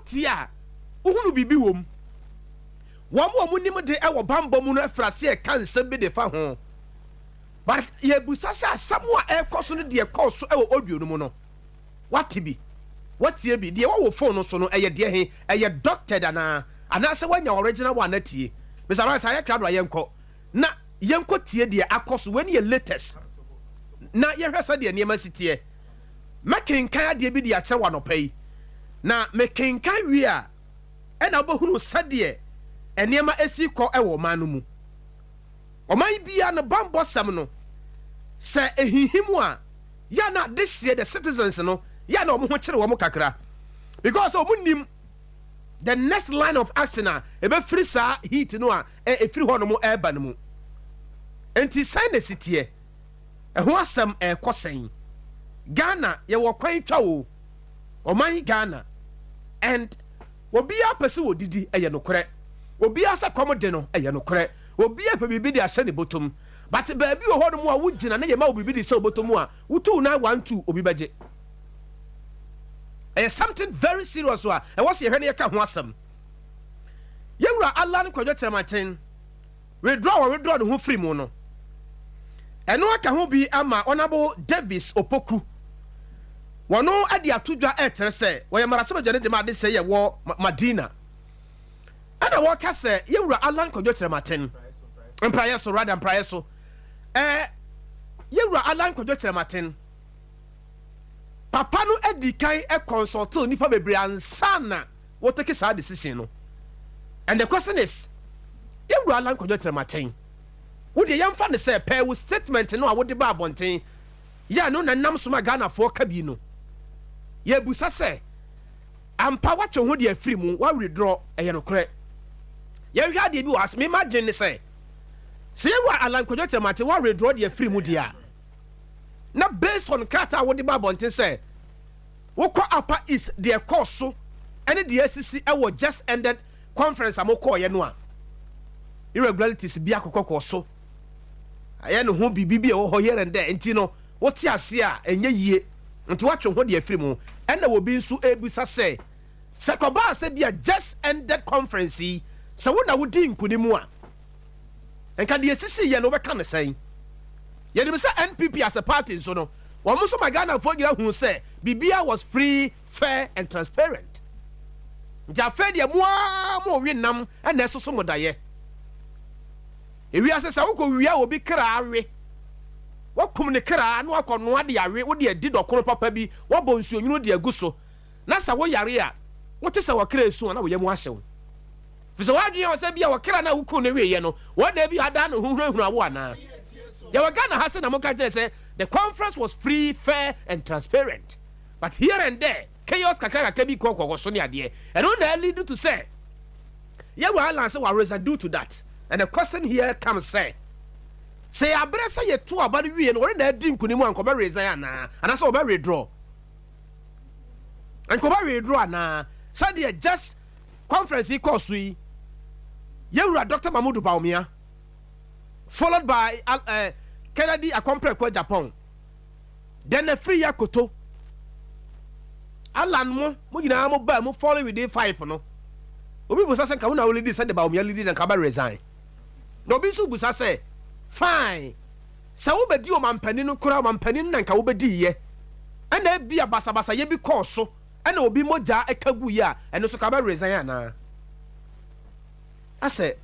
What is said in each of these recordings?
wotia uhunu bibi wom wo nim de e wo bambo mu no afrase e kan nsem bi de fa ho but ye busasa asamo a e koso no de koso e wo audio no mu no watibi watie bi de wo phone no so no eye de he eye doctored ana se wanya original one atie Mr. Rice aye krado ayenko na yenko tie de akoso when ye latest na ye hwesa de niam sitie makenkan de bi de akyere wa no pai na mekenkan wi a e na obohunu sade eniema esi ko ewo man no mu oman bia no bambo sam no se ehihimu a ya na this year the citizens no ya na omo ho kire wo mo kakra because omo nim the next line of action a ebe free sa heat no a e free ho no mo eba no mu enti sign the city e ho asem e kosen Ghana ye wo kwan twa wo oman Ghana and obi apese wo didi eye no kore obi asa komode no eye no kore obi ape bibi di ase ne botom but baabi wo hodo mu a wugina na ye ma obi di se botom a wutu na 1-2 obi beje something very serious wa e was ye hwene ye ka ho asem yewura Allah nkwadwo trematen withdraw no ho free mu no eno aka ho bi ama Honorable Davis Opoku wono ade atodwa etere se wo ye marasebe jane de ma de se ye wo Madina ana wo ka se yewura Allah nkwadwo trematen empraye so rather empraye so yewura Allah nkwadwo trematen papa no edikan e consult nipa bebre ansana wo take sa decision no and the question is yewura Allah nkwadwo trematen wo de yamfa ne se pe wo statement no a wo de ba abonten ya no nanam so ma Ghana fo ka bi no ye busa se ampa wa che ho de afiri mu wa withdraw eye no kore ye hwa de bi was me imagine ne se wa Allah nkwadwo trematen wa withdraw de afiri mu dia na based on krata wo de ba abonten se wo ko apa is the course so any the SCC e wo just ended conference amoko ye no a irregularities bi akokoko so aye no ho bibi e wo ho here and there enti no wo ti ase a enye yie nti watwe ho de afiri mu ena wo bi nsu ebusa se sekoba se bia just ended conference se wo na wo di nkunimu a enka de SCC ye no be ka ne sen ye dem say NPP as a party so no wo mo so magana fo gira hu say bibia was free, fair and transparent ja fe de mo wi nam na eso so modaye ewi asesa wo ko wia obi kra awe wo kum ne kra na akono ade awe wo de adi dokoro papa bi wo bo nsuo nwunu de aguso na sa wo yare a wo te sa wo kra esu na wo yemu ahyew fi so wadwe o se bia wo kra na wo ko ne we ye no wo da bi ada no hunu awo ana ya wa Ghana hase na mo ka je say the conference was free, fair and transparent but here and there chaos kakra bi kokoko so ne ade and on na lead to say ya wa alance wa residue to that. And the question here comes say abresa ye to abade wie no ore na adi nkunimu anko ba resign na ana so ba withdraw anko ba withdraw na so dey just conference course yi yewura Dr. Mamudu Baumia followed by Kennedy Akompre kwa Japan then a free yakoto Alan mo nyina mo ba mo follow within 5 no obi busa se ka wona we lead send the Baumia lead and ka ba resign no bi su busa say fine sa wo bedi o mampani no kura mampani na nka wo bedi ye ana bia basabasa ye bi course so ana obi moja ekagu ye a eno so ka ba resign na I say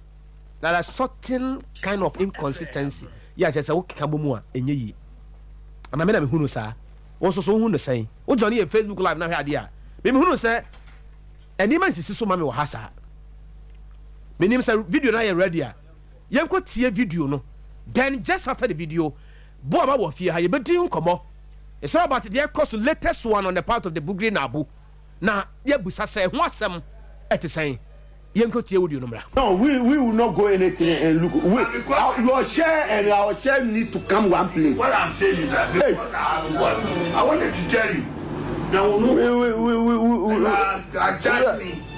there are certain kind of inconsistency ya che say wo kika bomu a enye yi ana me na me hunu sa wo so hunu sen wo join ye Facebook live na hwe ade a me hunu say eni man sisi so ma me wo hasa me nim say video na ye ready a yenko tie video no then just after the video bo ama wo fie ha ye bedi nkomo it's all about the course latest one on the part of the Bugri Nabu na ye busa say ho asem etisen yenko tie video no mra. No, we will not go anything and look. Your share and our share need to come one place. What I'm saying is that I wanted to tell you. Now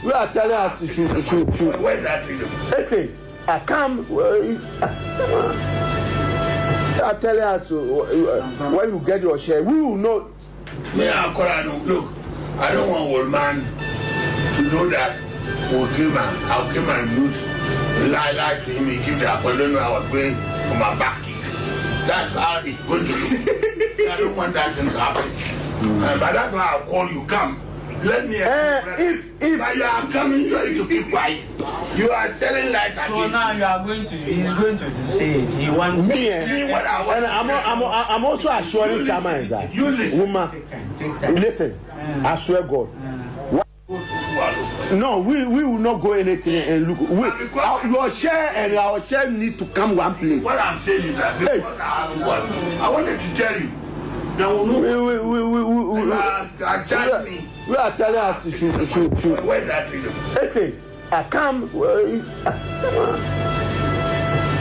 we are telling us to shoot. Where's that video? Listen, I come. are telling us when you get your share, we will not. Me, look, I don't want old man to know that I'll come and use lie to him. He give the appointment. I was going for my back. That's how it's going to look. I don't want that thing to happen. But that's why I'll call you. Come. Let me. If you are coming to keep quiet, you are telling lies. So now you are going to. He's going to say it. He wants me. And I'm also assuring Chama that. You listen. Woman, take time. Listen. I swear God. No, we will not go anything and look. Your share and our share need to come one place. What I'm saying is that I wanted to tell you. Now, we are telling us to shoot. Where that is? Listen, I come.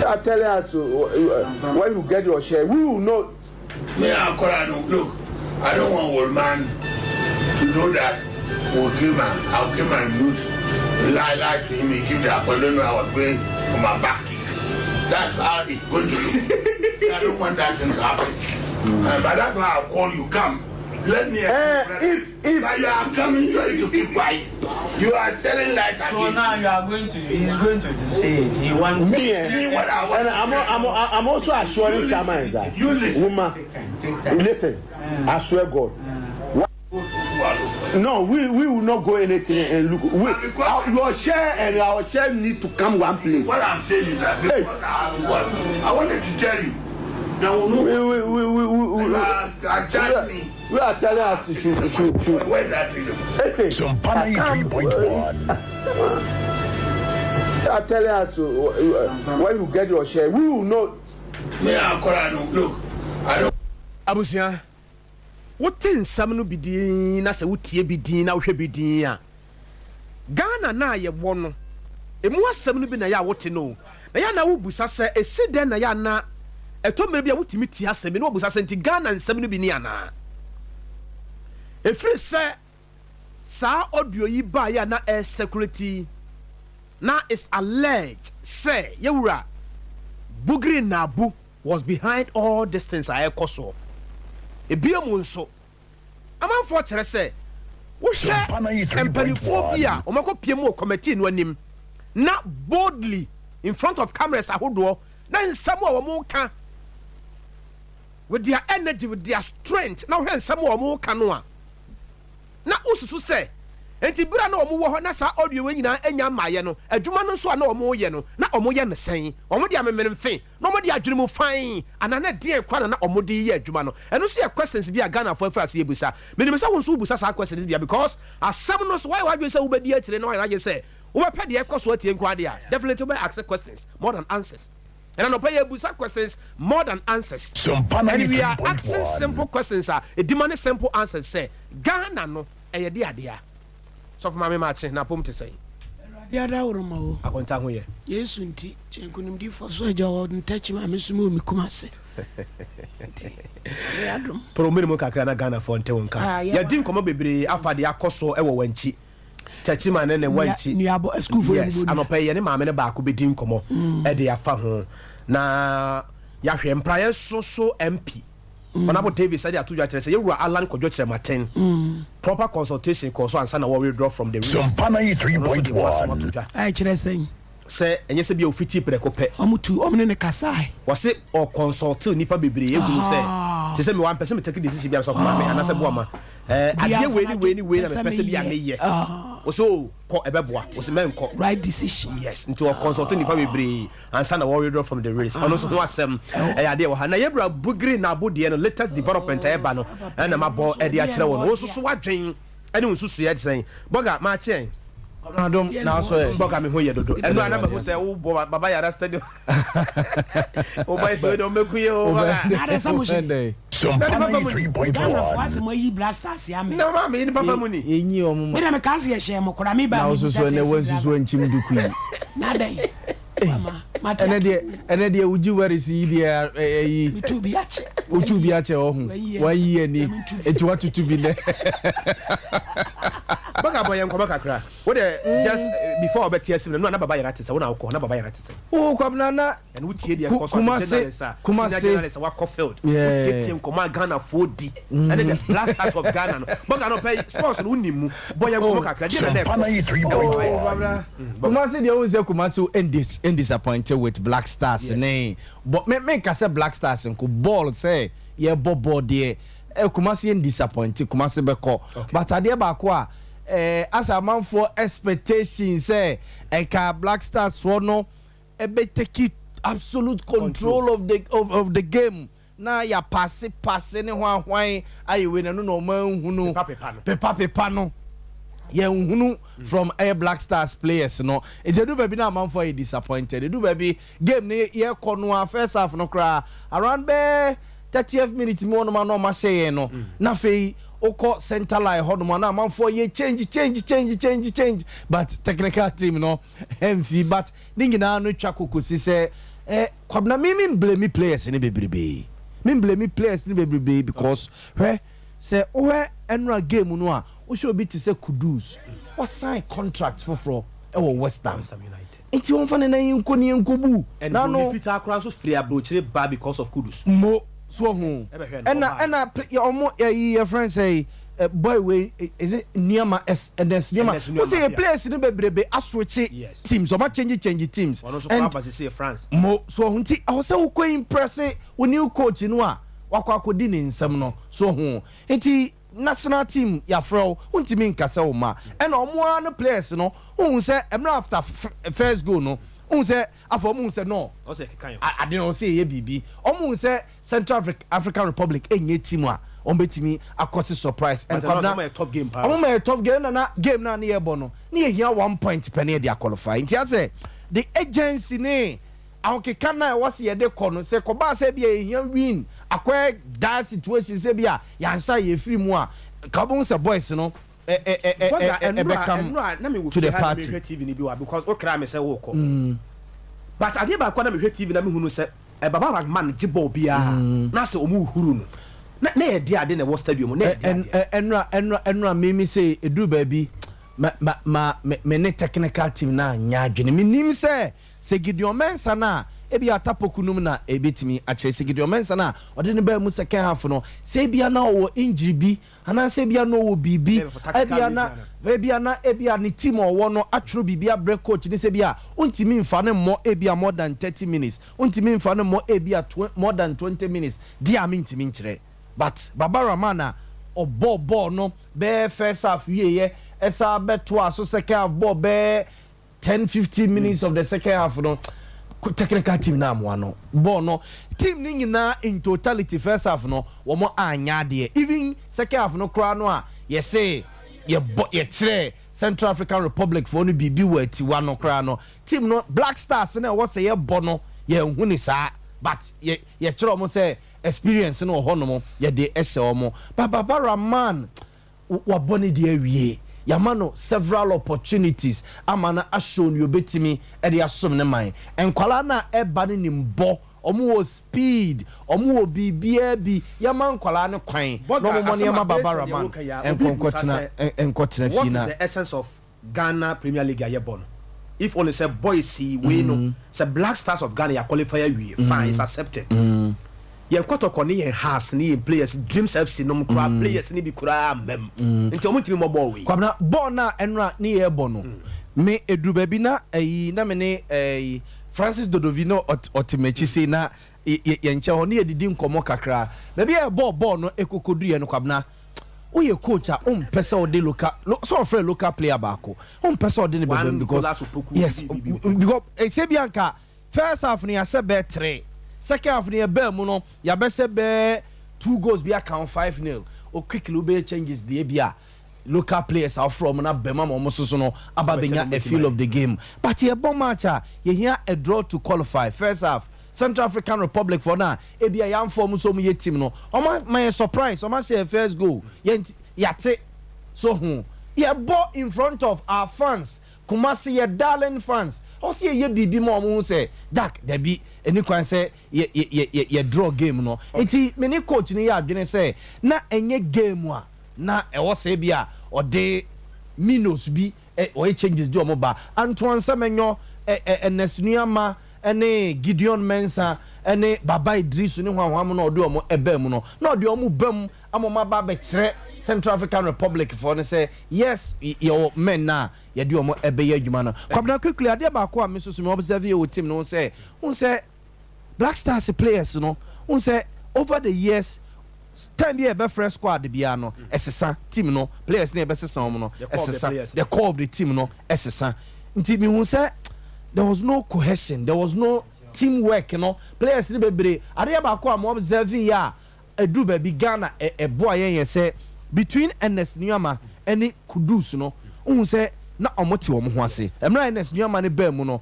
I telling us when you get your share, we will not. Look, I don't want old man to know that I'll come and use lie to him. He give the appointment. I was going for my back. That's how it's going to look. I don't want that thing to happen. But that's why I'll call you. Come. Let me. If you are coming to keep quiet, you are telling lies. So now you are going to. He's going to say it. He wants me. And I'm also assuring Chama that. You listen. Woman, take time. Listen. I swear God. No, we will not go anything and look. Your share and our share need to come one place. What I'm saying is that I wanted to tell you. Now, we are telling us to shoot. Where that is? Listen, Sompa 93.1. I'm telling us when you get your share, we will not. Look, I don't. Abusia. What in some no bidin na se wotie bidin na wohwe bidin a Ghana na ye wono emu asem no bi na ya wote no na ya na wo busa se esiden na ya na etomere bi a wotimi ti asem no busa se nti Ghana nsem no bi ni ana efiri se sa audio yi ba ya na security na is alleged say yewura Bugri Nabu was behind all these things I ekoso ebiemu nso amanfo kire se wo hwe empaniphobia o mako piemu o committee no anim na boldly in front of cameras ahodo na nsamo a wo mo ka with their energy, with their strength na wo hwe nsamo a wo mo ka no a na ususu se enti bira na omo wo ho na sa audio we nyina enya maye no adwuma no so na omo ye no na omo ye ne sen omo de amememfe na omo de adwene mu fan anana de kwa na omo de ye adwuma no eno so ye questions bi a Ghana for afra se ebusa menim se won so busa sa questions bi because asem no so why wadwe se wo bedi akire na why say wo be pede e koso atie nkwa de a definitely we ask questions more than answers and I know pay busa questions more than answers and we are asking simple questions a demand simple answers say Ghana no e de adea so for my match na pom te say ya da woroma wo akonta ho ye Yesu nti chenkunim di fo so eja wo ntachi ma mesumu mi kumase ya dum pro minimum kakra na Ghana for nte wonka ya din komo bebre afade akoso e wo wanchi tachi ma ne wanchi ni abo school for yes anopa ye ne ma me ne ba ko be din komo e de afa ho na ya hwe mpraye so MP Honorable Davis said to you say you Alan Kojo Chematen proper consultation cause answer na we withdraw from the risk. Sompa 93.1. I kire sen say enye se bia ofiti preko pe omutu omne ne kasai wase o consult nipa bebre egunu say te say me wan person me take decision bia so for me anase boama ade we na me person bia me ye so ko ebeboa wase men ko right decision yes into o consult nipa bebre answer na we withdraw from the risk ono so ho asem ade wo ha na yebra Bugri Nabu de no latest development e ba no na mabo e de a kire wo no so so wadwen ene unsusu ye de sen boga ma che Adom na so e boga me ho ye dodo eno ana me ho se wo baba yara stadium o boy so do me kuye o boga na sa mo shi Sompa 93.1. what's mo yi blasters ya me no ma me ni papa mu ni enyi o mo me na me ka se she mo kura me ba na so ne wansusu anchim duku yi na dai mama ene de uji warisi de yi utu bi ache o hu wa yi ani eti watutu bi ne boga Moka boy and Komaka. What just before BTS, no, not Baba Yatis, I want to call Baba Yatis. Oh, Kwabena and who tear the Kumasi, what Cofield. Yeah, team Command Ghana 4D, and then the blasters of Ghana. But I don't pay sponsor Unimu, boy and Komaka. Kumasi, they always say Kumasi and disappointed with Black Stars, nay. But make us a Black Stars and could ball say, yeah, Bobo dear. Kumasi and disappointed, Kumasi Beko. But Adea Akye as a man for expectations, say, Black Stars for no, take absolute control of the game. Now ya pass why are you win no man who know Pepe Pano. Yeah, from a Black Stars players, no. It's a do baby now man for a disappointed. They do baby game near year corner first half no cry around be 30th minute more no man no ma say no. Na fe oko center line hold man for ye change. But technical team no MC but ningi na no twako si say kwabna me blame players ni bebrebe. Me blame players ni bebrebe because say enra game no a we should be to say Kudus what sign contract for West Ham United enti won fa na yinko ni nkobu and no fit akra so free abrochire ba because of Kudus mo so ho and your your friend say boy we is it Niama S and then Niama who say players ni bebrebe aswitch teams o ma change teams and say France mo so hunti I say we impress we new coach no a wakwa ni nsem no so ho enti national team ya fro untimi nkasa o ma and omo no players no who say after first goal no who say after say no o say kan I didn't say ye bibi omo say Central African Republic enye team a ombetimi akosi surprise and na top game pa omo top game na game na ye bo no na ye 1 point penny dey qualify nti I say the agency ne awon kana was ye de kono say ko ba say bia ehia win akwa that situation say bia yansa ye free mu a kabon say boys no na me wo to the party TV ni bi because o kra me say wo ko but Adea Akye na me TV na me hunu say Baba Rahman jibo bia na say omu huru no na ye dia de na wo stadium na enra me say edu baby me ne technical team na nya adwene me nim say Gideon Mensah na ebi atapokunum na ebetimi ache Gideon Mensah na ode ne ba mu second half no se bia na wo injury bi ana se bia no wo bibi ebia ne team owo no atro bibia break coach ni se bia untimi mfa ne mo ebia more than 30 minutes untimi mfa ne mo ebia more than 20 minutes dia mintimi nkyere but Baba Ramana ball no be first half ye esa beto aso second half ball be 10-15 minutes of the second half no technical team na mo no ball no team ni na in totality first half no wo mo anya de even second half no kra no a ye say ye tre Central African Republic for no bibi wa atiwa no kra no team no Black Stars na wo say ye bo no ye hu ni sa but ye kire mo say experience no ho no mo ye de ese o mo Baba Rahman wa boni de awie Yamano several opportunities amana ashon you betimi e de asom ne man enkwala na eba ne nimbo omo speed omo bibia bi yaman kwala ne kwan no mo ne ma Baba Rahman enkotina fina what is the essence of Ghana Premier League ayebon if only say boys see we know say Black Stars of Ghana ya qualify we fine is accepted ye kwato kone ye has ni players Dreams FC no kura players ni bi kura mem nti o mutimi mo ball we kwabna ball na enra ni ye ball no me edu baby na na me ne Francis Dodovino otimechi say na ye nche ho ne ye didi nkomo kakra baby e ball no ekokodu ye no kwabna o ye coach a pesa o de local so friend local player baako pesa o de ne baby because yes because Sebianka first half ni ase be 3 second half near Belmu no ya bese be 2 goals be account 5-0 o quickly be changes the bia local players are from na bema mo so no ababenya a feel of the game but ye bon match ye here a draw to qualify first half Central African Republic for now e bia yam form so mu ye team no o my surprise o ma say first goal yate so ye ball in front of our fans Kumasi ye darling fans o see ye bibi mo say Jack debi eni kwan say ye draw game no enti me ne coach ni ya adwene say na enye game a na e wo say bia o de minnows bi or changes do omo Antoine Semenyo Nesnuama ene Gideon Mensah ene Baba Idris ne hwan no do omo ebam no na de omo bam amoma ba be kire Central African Republic for ne say yes your men na ye de omo ebeye adwuma no Kwabena quickly ade ba ko a me so me observe your team no say Black Stars players no say over the years time be a fresh squad bia no esesa team no players na be sesa omo no esesa the core of the team no esesa nti me hu say there was no cohesion, there was no teamwork, players ni bebre ade ba ko am observe ya edu ba bi Ghana e boy yen say between Ernest Nuama and Kudus no say na omote wo ho ase emra Ernest Nuama ne ba mu no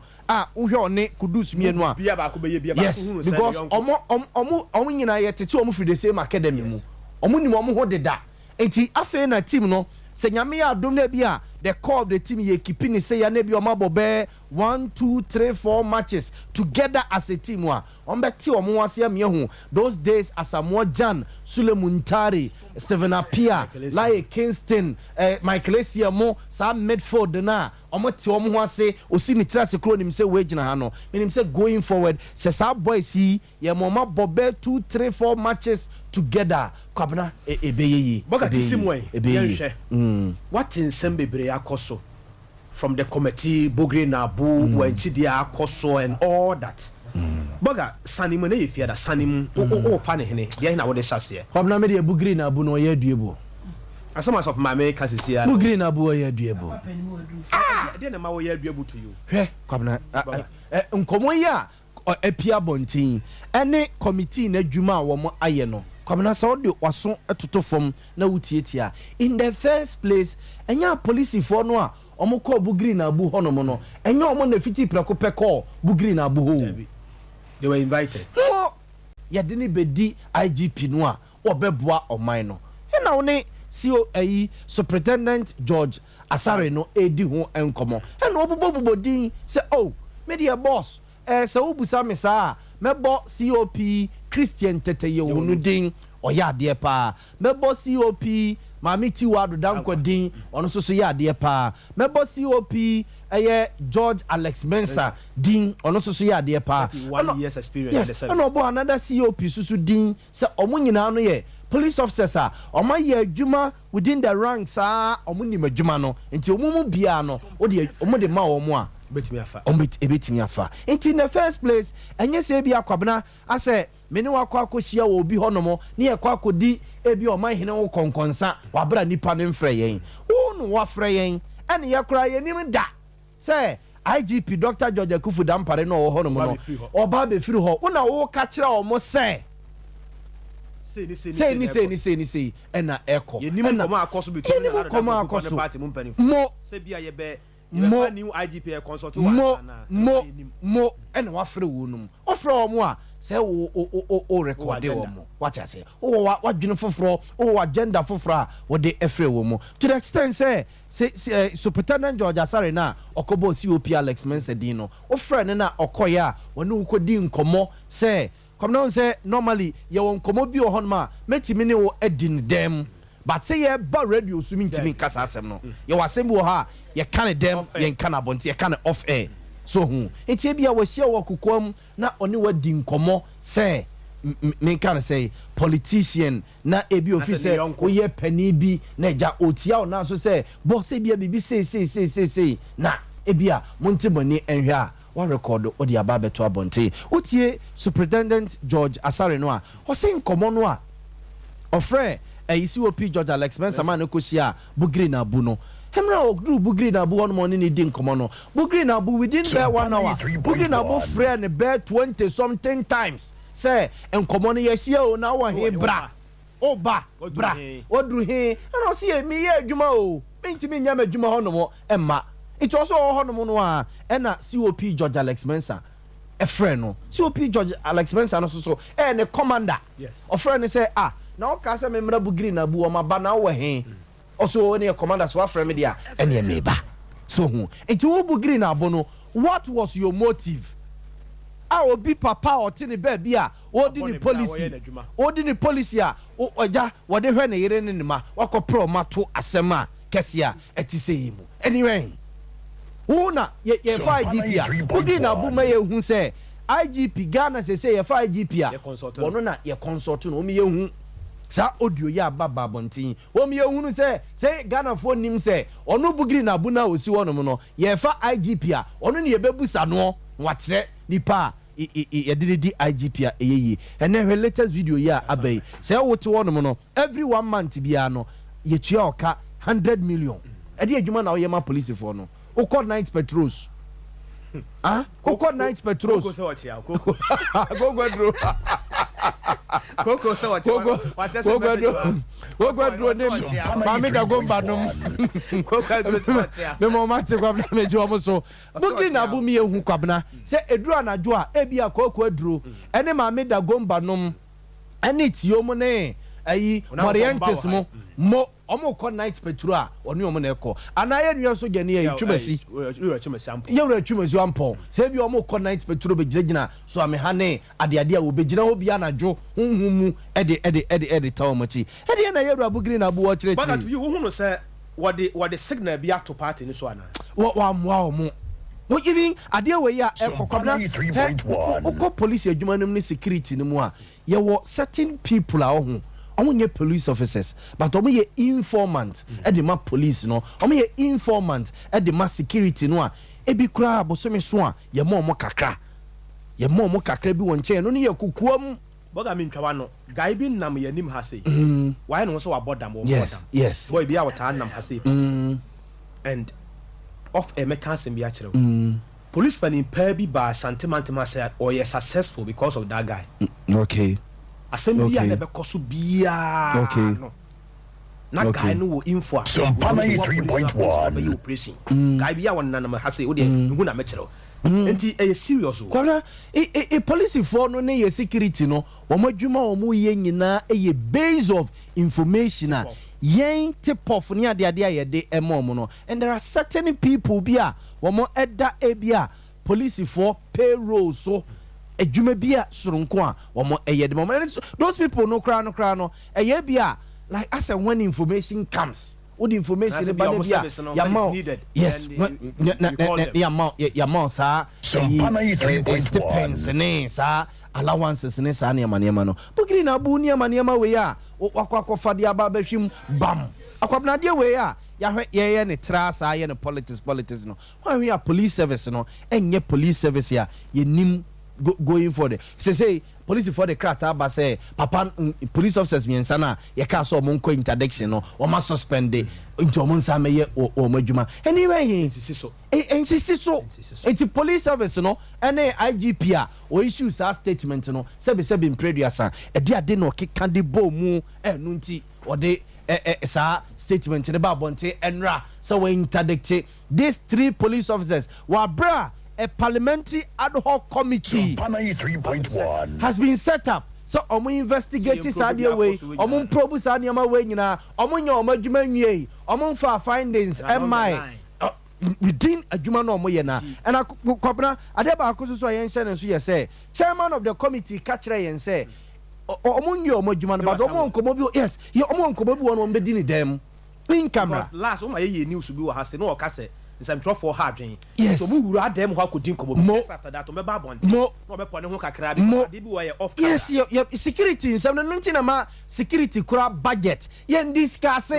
uhwe one Kudus mienu a bia ba ko be bia ba ko because omo nyina ye tete omo free the same academy mu omo ni omo ho deda enti afa na team no se nyame ya adom na bia the core of the team ye keeping it say ya na bi o mabobe 1 2 3 4 matches together as a team wa on beti o mo ase am yehu those days Asamoah Jan Suleiman Tari Stephen Apia Lai Kingston Michael Esiamo Sam Medford na omo ti o mo ase osi ni trase kro nim say we gina ha no meaning say going forward say sa boys see ye mo mabobe 2 3 4 matches together Kwabena ebeye boga ti simwe ye what in sembebre akoso from the committee Bugri Nabu when Chidia akoso and all that boga sanim na yefia da sanim o fa ne hene dia na wo de hyase Kwabena me de Bugri Nabu no ye aduebo as much of my make as here Bugri Nabu ye aduebo dia na ma wo ye aduebo to you Kwabena nkomo ya epia bontin ene committee na dwuma wo mo aye no Kwabena sa odi waso etoto fom na wutietia in the first place enya police for no a omo call Bugri Nabu hono no enya omo na fiti preko peko Bugri Nabu ho they were invited no ya de ni bedi IGP no a obeboa oman no na woni CEO Superintendent George Asare no edi ho enkomo na obubobubo din say oh media boss se obusa me sa mebo COP Christian Teteye wonu din oya de pa mebo COP Mami Tiwadu Danko din ono so ya de pa mebo COP George Alex Mensah din ono so ya de pa 1 years experience in the service no bo another COP susu din se omo nyina no ye police officers omo ye adwuma within the ranks omo ni madwuma no nti omo mu bia no omo de ma omo a betimi afa ebetimi afa in the first place enye se bia Kwabena ase me ne wakọ akosia wo obi honomo ne ye kwa akodi ebi o man hene wo konkonsa wabra nipa ne mfrɛ yɛn wo no wafrɛ yɛn ene ye kora yɛ nim da sɛ IGP Dr. George Akufu Dampare no wo honomo no oba be firi ho wo na wo ka kyerɛ o mo sɛ sei ena eko ye nim komo akoso between na the party mu mpanifo mo sɛ bia ye be mo new IGP consult mo ena wafrɛ wo num ofrɛ o mo a say o record wo mo what I say o wadwene foforo o agenda foforo wo de efre wo mo to the extent say Superintendent George Asare na okobo COP Alex Mensah din no o frɛ na okoya woni ukodi nkomo say come now say normally ye won komo bi o honma metimi ne wo edin dem but say ye ba radio so mintimi kasa asem no ye wasem wo ha ye kan dem ye kan abonti ye kan off air so enti bia wo hia wo kokom na oni wadi nkomo say me kan say politician na ebi officer o ye pani bi na ja otia o na so say boss bia bibi say na ebia montiboni enhwe a one record o di aba beto abonte otie Superintendent George Asare no a o say nkomo no a ofre COP George Alex Mensah man ko sia Bugri Nabu no hemra ogru Bugri Nabu one morning ni din komo no Bugri Nabu within bare 1 hour Bugri Nabu friend bare 20 something times say enkomo no yesia o na wa he bra oba bra odru he and o see me ye adwuma o mentimi nya madwuma hono mo emma it also hono mo no a na COP George Alex Mensah a friend no COP George Alex Mensah no so the commander yes a friend say na o ka say me mra Bugri Nabu o ma ba na wo he also any commander so afre me dia ene meba so hu enti wo Bugri Nabu no what was your motive obi papa o tini baby a odi ni policy a oja wo de hwe ne yere ne ma wakopro mato asema Kese eti sei mu anyway wo na ye fa IGP a wodi na bu ma ye hu say IGP Ghana say ye fa IGP a wono na ye consult no me ye hu sa audio ya baba bontin wo me ye hu no say Ghana fo nim say ono bugiri na bu na osi wono mo no ye fa IGP a ono ne ye bebusa no wakyere nipa ye did IGP a eyeye and then her latest video ya abai say wote wono mo no every 1 month bia no ye tua oka 100 million e de adwuma na wo ye ma police for no o call night patrols Coco night patrols Coco so chia Coco Dro Coco so chia what is it Coco Dro ne mami da gomba no Coco Dro so chia me mo mate kwabna me jo mo so bugi na bu mi ehu kwabna se edru anajo a e bia Coco Dro ene mami da gomba no ene tio mo ne ayi Orientis mo omo call night patrol a oni omo na ekọ anaye nua so gani ya twumasi yewra twumasi ampo se bi omo call night patrol be gina so ame ha ne ade a wo be gina ho bia na dwo hunhumu ede tawo machi ede na yewra bugiri na bu wo kire but you hu no say what the signal be ato party ni so ana wa mo wo even ade we ya ekokobna ko police adwuma nim ni security ni mu a ye wo certain people a ho omo police officers but omo ye informant e de ma police no omo ye informant e de ma security no a e bi kura abosome so a ye mo kakra bi won che no ne ye kukuam boga mi ntwa no guy bi nam ye nim ha sei why no so abodam wo yes boy bi a wota nam ha sei and off a mechanism bi a kire police panin pa bi ba santimantema say or ye successful because of that guy okay assembly and be koso bia no na guy no wo info Sompa 93.1 be operation guy bia won na ha say wo de hu na me kire enti e serious o kwara police for no ne ye security no wo madwuma wo mu ye nyina e base of information a yen tip off ne ade ye de emom no and there are certain people bia wo mo eda e bia police for payroll so adwuma bia soronko a wo mo eyede mo those people no kra no eye bia like as when information comes what the information about bia yes ya mo sa stipends ne sa allowances ne sa ne manema no bugiri na bu ne manema we ya wakwa de aba behwim bam akwabna de we ya ye ne trasa ye ne politics no when we are police service no enye police service ya ye nim going for the say police for the crata ba say papa police officers mi nsana ye ka so mo nko interdiction no o ma suspend into mo nsa me ye o madwuma anyway insist so it's police service no ene IGP a o issue sa statement no sebi impreduasa e de ade no keka de bo mu enu nti o de sa statement ne ba bonte enra so we interdict these 3 police officers wa bra a parliamentary ad hoc committee has been set up so omo investigate sadia way omo probe sadia ma way nyina omo nya omo adwuma nwie omo fa findings within adwuma no omo ye na and Kwabena Adea Akye so yen se nso ye say chairman of the committee ka kire yen say omo nwie omo adwuma no but omo nkomo bi yes ye omo nkomo bi won be di ni dem in camera last omo ye news bi wo ha se no o ka se nsem tro for hard dwen yes so mu wuru adem ho akodin komo after that o be ba bonte no be pone ho kakra bi ade bi wo ye off camera yes your security nsem no nti na ma security kura budget ye discuss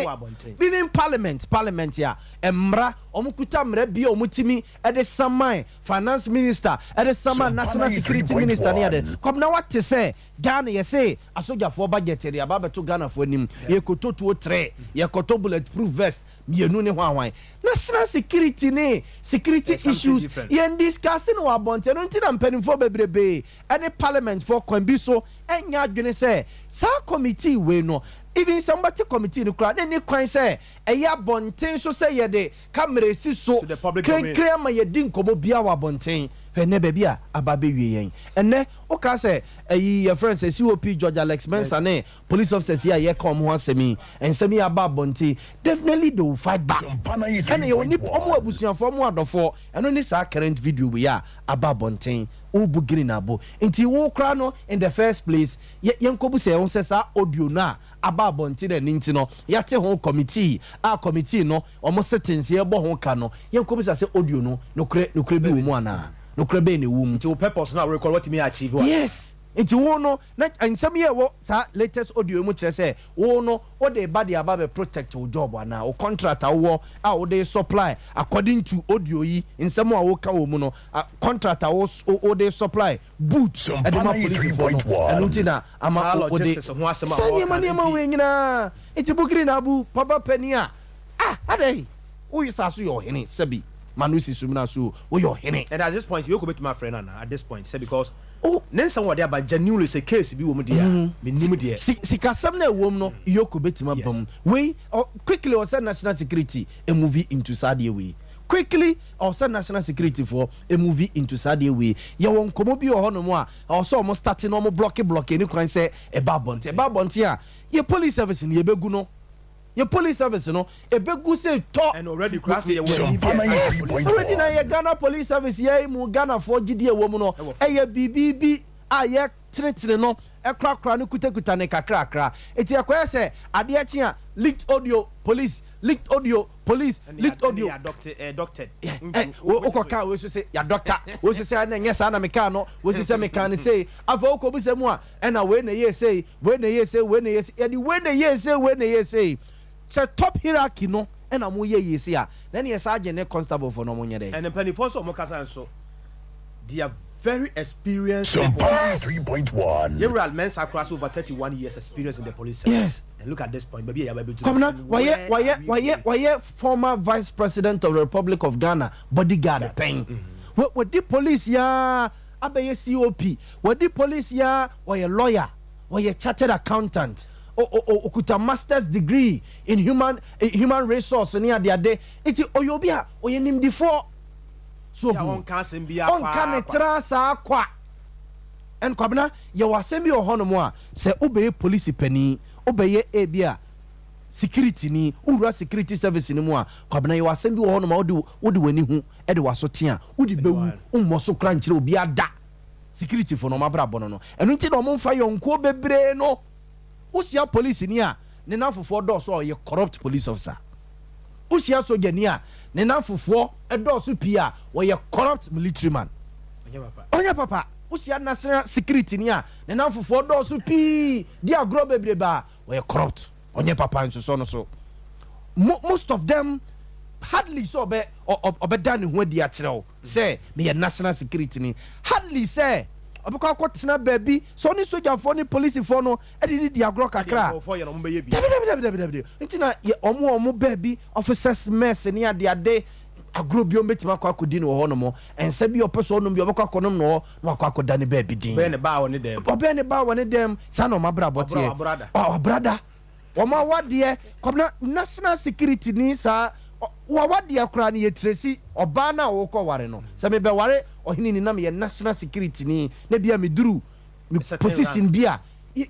within parliament ya emra omukuta mra bi omutimi e de saman finance minister e de saman national security minister ne ade Kwabena what say Ghana ye say asogafo budget area ba beto Ghana fo nim ye kototuo 3 ye koto bulletproof vest mienu ne hwan national security ne security issues ye discussing wa bonte no ntina mpanimfo bebrebe any parliament for kwambi so enya adwene say sa committee we no even somebody committee no kra ne kwan say eya bonten so say ye de camera si so clear ma ye din komo bia wa bonten ne baby a ababe wie yen ene o ka say your friends say COP George Alex Mensa ne police officers here ye come ho asemi ensemi aba bonti definitely they will fight back and you need omo abusuafo mo adofo eno ni sa current video we ya aba bonten ubu green abo nti wo kra no in the first place yenkobu say on say sa audio na aba bonti na ninti no yate ho committee no omo settings ye bo ho ka no yenkobu say audio no no kre bi wo mu ana no kre be ne wo mu nti purpose na record what me achieve yes nti wo no na nsam ye wo sa latest audio mu kire say wo no wo dey body aba protect wo job ana wo contract wo wo dey supply according to audio yi nsam wo ka wo mu no contract wo dey supply boot and the police for no and nti na ama wo dey sanye maniema we nyina nti bugiri na abu papa penia adai wo yisa so yo hene sabi manusi sumina so wo yo hene and at this point you go bet my friend ana at this point say because nensa wo dey about genuinely say case bi wo mu dia me nim dia sikasam na wo mu no yoko betima bam we quickly or say national security a movie into sadie we quickly or say national security for a movie into sadie we ye won komo bi o hono mu a also almost starting no block any kwan say e ba bonte a ye police service ni ye begu no your police service no ebegu say talk and already cross ye already na ye Ghana police service ye mu Ghana for gidie wo mu no ye BBB a ye tretre no ekrakra no kutakuta ne kakrakra eti akoya say ade achi a leaked audio police adopted okoka we so say ya doctor we so say na nyesa na meka no we so say meka ne say ava okobusa mu a na we na ye say ya di we na ye say say top hierarchy no na mo ye say a na ne sergeant ne constable for no mo nyede and the penny for so mo kasa so they are very experienced. Sompa 3.1. Yeral men across over 31 years experience in the police service. Yes. And look at this point, maybe I will be Kwabena, why former vice president of the Republic of Ghana bodyguard pen. What the police ya abeye COP. What the police ya why a lawyer, why a chartered accountant. Okuta master's degree in human resource near the day. It's oyobia oyenim before. So on can be trasa kwa and Kwabena ye wasembi ohono mo a se obeye police pani obeye ebia security ni ura security service ni mo a Kwabena ye wasembi ohono ma wodi wani hu e de wasotea wodi bewu ummoso kra nkyere obi ada security for no mabra bono no enu nti no mo mfa yonko bebre no usia police ni a ne nafofo do so ye corrupt police officer usia soja ni a ne nafofo edosu pia we corrupt military man onya papa usia national security ni a ne nafofo dosu pi dia agro bebreba we corrupt onya papa nso so no so most of them hardly so be obeda ne ho adi a kire say me national security ni hardly say obekwa kwotena baby so ni soja for ni police for no edidi di agro kakra ntina ye omo baby officers mess ni ade agro bi o metima kwa kodi no ho no mo ense bi opeso no bi obekwa konom no akwakoda ne baby din be ne ba woni dem sa no mabra botie brother oma wade Kwabena national security ni sa wawade akra ni yetresi oba na wo ko ware no se me be ware ohini ni nam ye national security ni na bia me duru position bia ye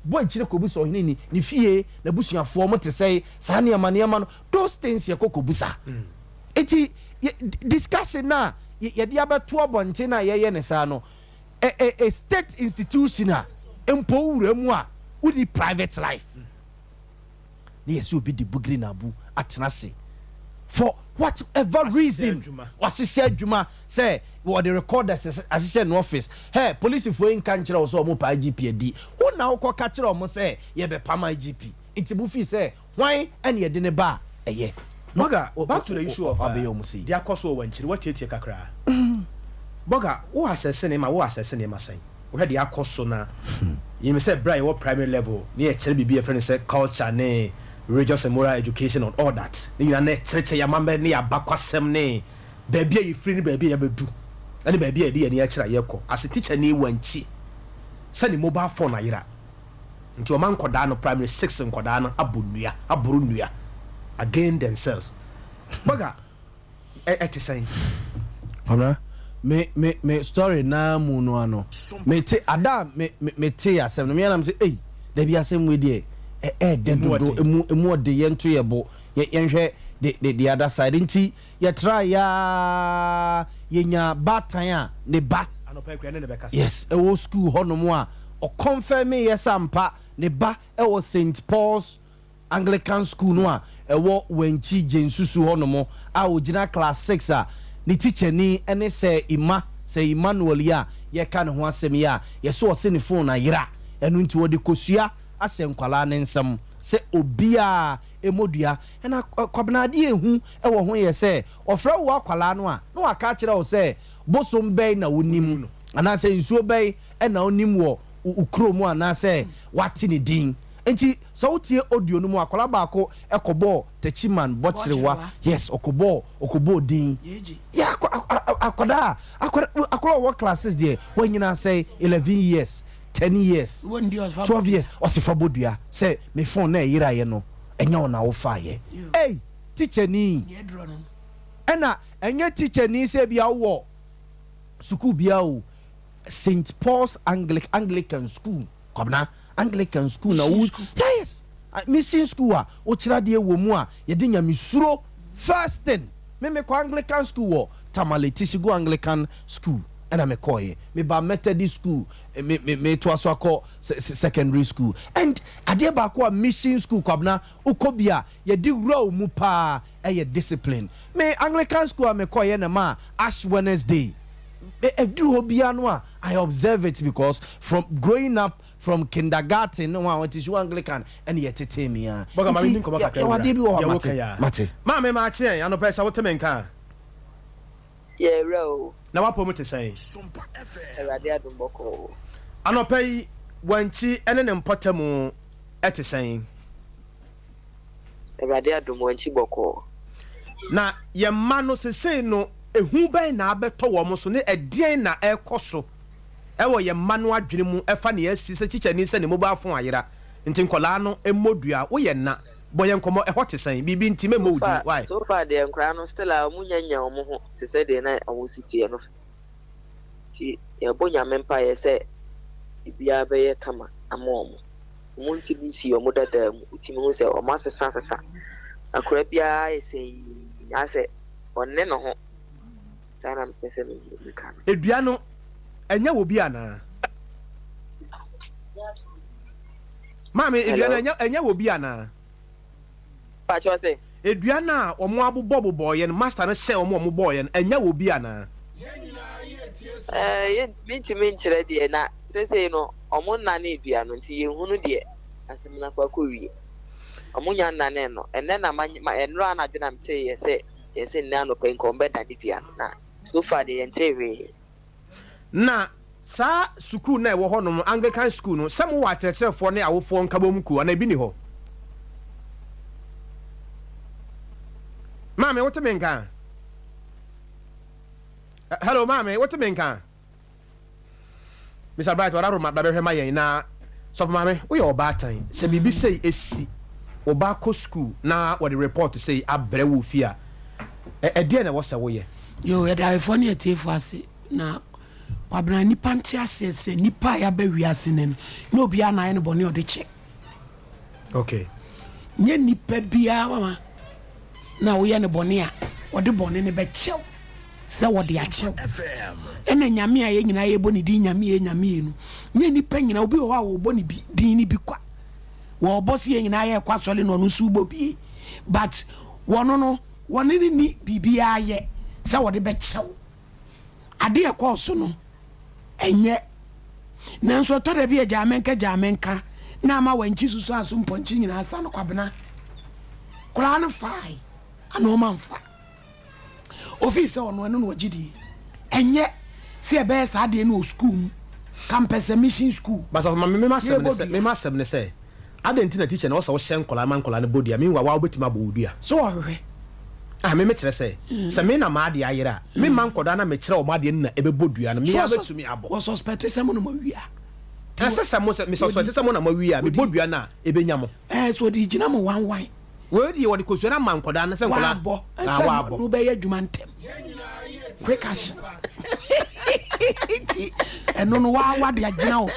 boy chire ko buso ohini ni fie na busuafo mo te sei sa ne amaniama no those things ye kokobusa eti discussion na ye dia beto obonte na ye ne sa no a state institution a empo wura mu a udi private life ni yesu obi di bugri na bu atenase for whatever reason wasise adwuma say what the recorders asise no office hey police for in kan kire so mo pa IGP adi wo na wo ka kire mo say ye be pama IGP itibu fi say why ene ye de ne ba eye Boga, back to the issue of their cost over when what you take a cry. Boga, who assessing him, who assessing him, saying, we had the cost so now. You may say, Brian, what primary level, near Chelby be a friend, say culture, nay, religious and moral education, and all that. You are net church, your mamma near Bakwasem, nay, baby, you free baby, ever do. And the baby, a dear, the extra yako, as a teacher, nay, when she send a mobile phone, Ira. Into a man Kodano primary 6 and Kodana, Aburunia. Again themselves. Boga, eti saying. Kwabena, me story na mu no ano me te ada me te asem no me na me say eh da bi asem we de de dodo emu de yento ye bo yenhwe the other side nti ye try ya yenya batan a ne ba anopa ekura ne be kasa yes e wo school ho no mo a o confirm me yes ampa ne ba e wo St Paul's Anglican school no a e wo wenchi jensusu ho no mo a ogina class 6 a ni teacher ni ene say Emmanuel ya ye ka ne ho asem ya ye so se ne phone na yira enu nti wo de kosua asem kwala ne nsem se obia emodua ena Kwabena ade ehu e wo ho ye se ofra wo akwala no a no aka kire wo se bosom bɛn na wonim ana se nsuo bɛn e na wonim wo ukromu ana se wati ne din enti so wotie audio no mu akwala baako ekobo tachiman bochirewa yes okobo din ya akwada wo classes there when you say 11 years 10 years 12 years osifa bodua say me phone na yira ye no enya ona wo fa ye hey teacher ni ena enye teacher ni se bia wo school bia o St Paul's Anglican school Kwabena Anglican school na wo yes mission school a o kira de wo mu a ye de nyamesuro first thing me ko Anglican school wo Tamaleti go Anglican school and I'm a koye me ba Methodist school me to aso akọ secondary school and Adea Akye mission school Kwabena ukobia ye di wura mu pa e discipline me Anglican school me koye na ma Ash Wednesday if do hobia no a I observe it because from growing up from kindergarten no one is Anglican and yet tete me a boga ma ndin ko baka ya wade bi wo mate ma me ma che ano pesa wo temenka yeah ro na wapo mu te sai Sompa Adea Adumboko ano pay wanchi ene ne mpotamu ete sai Adea Adumbwanchi boko na ye ma no sesei no ehu bɛn na abeto wo mo so ne edien na ekoso ewo ye ma no adwene mu efa ne asi se chicha ni se ne mobile phone ayira nti nkola no emodua wo ye na boye nkomo ehote san bibi nti memodi why so far the nkra no still a munyanya omo ho se se de na owo sitie no ti e bonya mempa ye se bia be ye kama amomo munti bi si omo dada mu ti mu se omo asesa akora bia ye se ya se onne no ho sana mpese me kan edua no enya wo bi ana mama edua no enya wo bi ana pa cho se edua na omo abobbo ye no master no hye omo boy ye no enya wo bi ana ye binti men kire de na sese no omo na na edua no nti ye hunu de asemna kwa ko wie omo nya na ne no enne na ma enro anadwe na mte ye se nna no kwen ko mbeda de dua na so far the entire na sa school na ewo ho no Anglican school no sam wo akyerɛkyerɛfo ne awofo nkabom ku ana bi ni ho mame what me nka hello mame what me nka Mr. Bright wara roma ba behwe ma yen na so for mame wo ye obatan se bibi sei esi oba ko school na what the report say abre wo fia de na wo se wo ye yo da ifo ne etiefo ase na Kwabena nipa nti ase se nipa ya ba wi ase ne no bia na ne bone ode che okay nye nipa bia mama na wo ye ne bone a ode bone ne be chew se wo de a chew ena nyame a ye nyina ye boni di nyame no nye nipa nyina obi wo boni bi din ni bi kwa wo bosi ye nyina ye kwa sole no no su bo bi but wono no woni ni bibia ye se wo de be chew ade e kwa so no enye nanso tore bi jamenka na ma wanchi susu aso mponchi nyina asa no Kwabena kula no fai ano manfa office ono no wagidi enye se e be sa ade no school campus mission school basa me ma sem ne se ade ntina teacher na wo so hye nkola mankola ne bodia meanwa wa obetima bodua so ohwe me kyerɛ sɛ me na ma de ayera me man koda na me kyerɛ o ma de na ebebodua no me abetumi abo wo suspect sɛ mo no ma wia ɛsɛ sɛ mo suspect sɛ mo na ma wia me bodua na ebenya mo so di gina mo wan we di wo de kosua na man koda na sɛ nkola wa abo no be ya dwuma ntem quick cash ɛno no wa de agina wo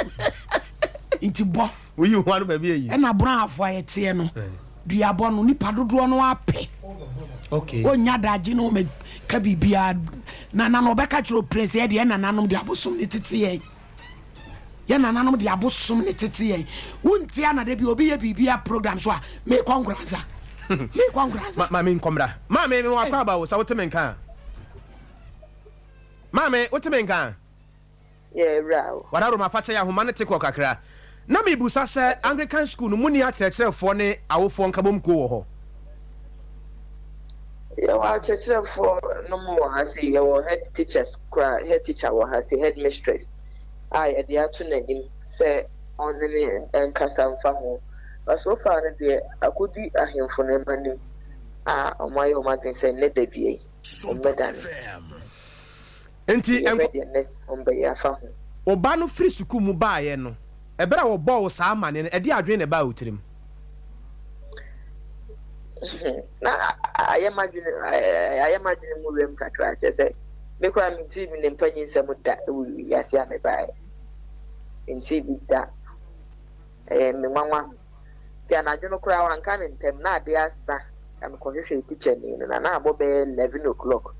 nti bɔ wo yi ho ano ba bi yi ɛna bra afo ayete no duabɔ no nipa dodoɔ no apɛ okay onya da agina wo me ka bibia na no bɛka kyerɛ prince yɛ de nananom de abosom ne tete yɛ nananom de abosom ne tete yɛ wonti ana de bi obi yɛ bibia program so a me congrats ma me nkomra ma me wakwa ba wo sa wote me nka ma me wote me nka yeah raw wadaro ma fa kye ya homa ne tekọ kakra na me busa se Anglican school no muni akyerɛkyerɛfo ne awofo nkabom ko wo ho yeah wa akyerɛkyerɛfo no mo ha se yeah wo head teacher wo ha se head mistress ai Adea to nanim se on ne nkasa mfa ho but so far no de akodi ahemfo no manim omaye o maden se ne da bie ombedan enti ombe ya fa ho oba no free school mu baaye no ebere wo ball saa amane no ede adwen ne ba otirim na ayamagine mu rem kakra che se me kura mi ti mi ne mpanyin se mu da wi yase ame baaye enti bi da me nwanwa ti anadwo kura wan kan ntem na ade asa am ko hwehwe teacher ni na abo be 11 o'clock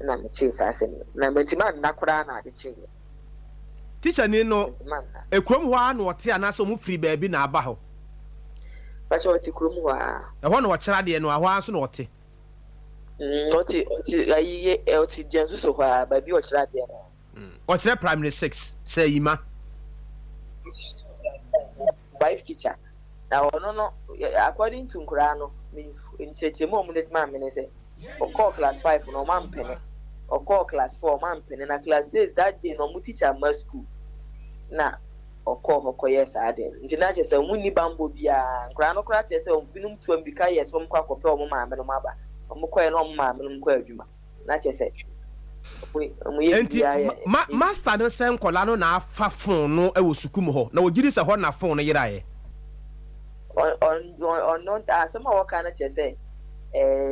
na me chase asem na mentima na kura na ade chi teacher ni no ekrom ho a na ote anasa mu free baabi na aba ho ba cho ti krom ho a ho na wo kyera de no aho anso na ote oti ayiye oti jensu so ho a baabi wo kyera de no o kyera primary 6 say yima 5 teacher now no according to nkura no me ncheche mo net ma me say o call class 5 no man pene o call class 4 man pene na class 6 that day no mu teacher ma school na o call hokoye sa ade nti na chese munni bambo bia nkura no kura chese o binum tuam bi ka yes o mkwa kope o ma me no maba o mkoye no ma me no mkwa adwuma na chese enti master no sen kola no na afa phone no e wo sukum ho na wogiri se ho na phone no yiraye on not asema waka na chese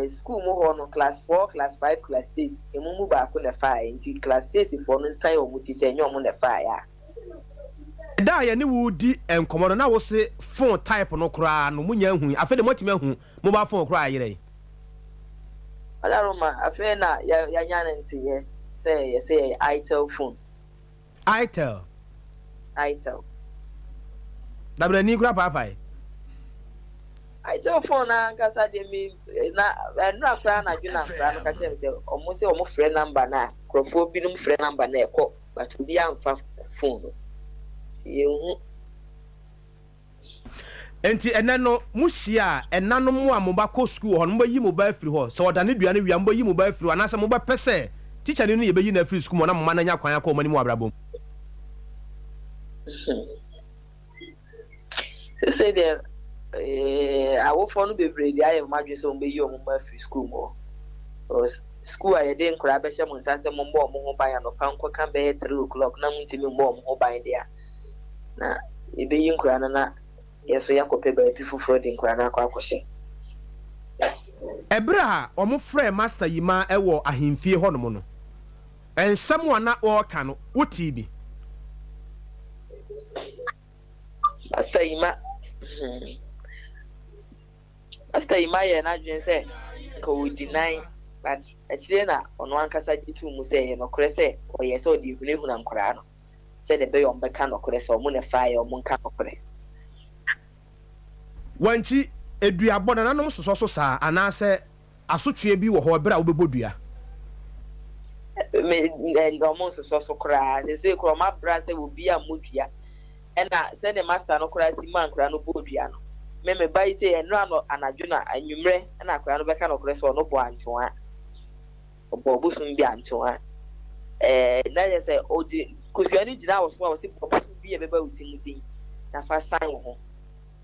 school mo ho no class 4 class 5 class 6 emumu ba ko na 5 nti class 6 for no sai o muti se nyom na 5 ya da ya ni wudi enkomodo na wo se phone type no kura no munya hu afa de motime hu mobile phone kura yire alaroma afa na ya nya nti ye say itel phone itel dabra ni kura papai itel phone na kasa de mi na no akra na dwuna akra no ka chem say omo frɛ number na krofo bi no frɛ number na ekɔ but obi amfa phone yehu enti enano muhia enano mu amoba ko school ho no bayi mobile free ho so odane dua ne wia mbayi mobile free anasa moba pese teacher ni no yebayi na free school mo na mama na nya kwan akɔ mani mu abrabom say there awofo no bebre dia ye madwe so mbeyi o mo free school mo school aye dey nkura be hye mo nsanse mo mbo mo ho ban ya no panko kan be 3 o'clock na muntimi mbo mo ho ban dia na ebeyi nkura na yeso yakope ba pifufro de nkura na akɔhye ebra omo frɛ master yima ewo ahemfie ho no mo no ensam wana o ka no wuti bi Master yima ye na dwen se ko deny but actually na ono ankasa jitu mu se ye no kore se o ye se o di hunehu na nkora no se de be yo mbeka no kore se o mu ne fa ye o mu nka no kore wanchi eduabɔ na nanom soso so saa anase asotwe bi wo ho bra wo bebodua me ndo mo soso so kora se kora ma bra se obi a modua ena se ne master no kora si man kora no bodua no me bai se enra no anadwo na anwumre na kora no beka no kora se no bo antoa obo busum bi antoa na ye se odi kusuani gina wo so se busum bi e beba utimudi na fa san wo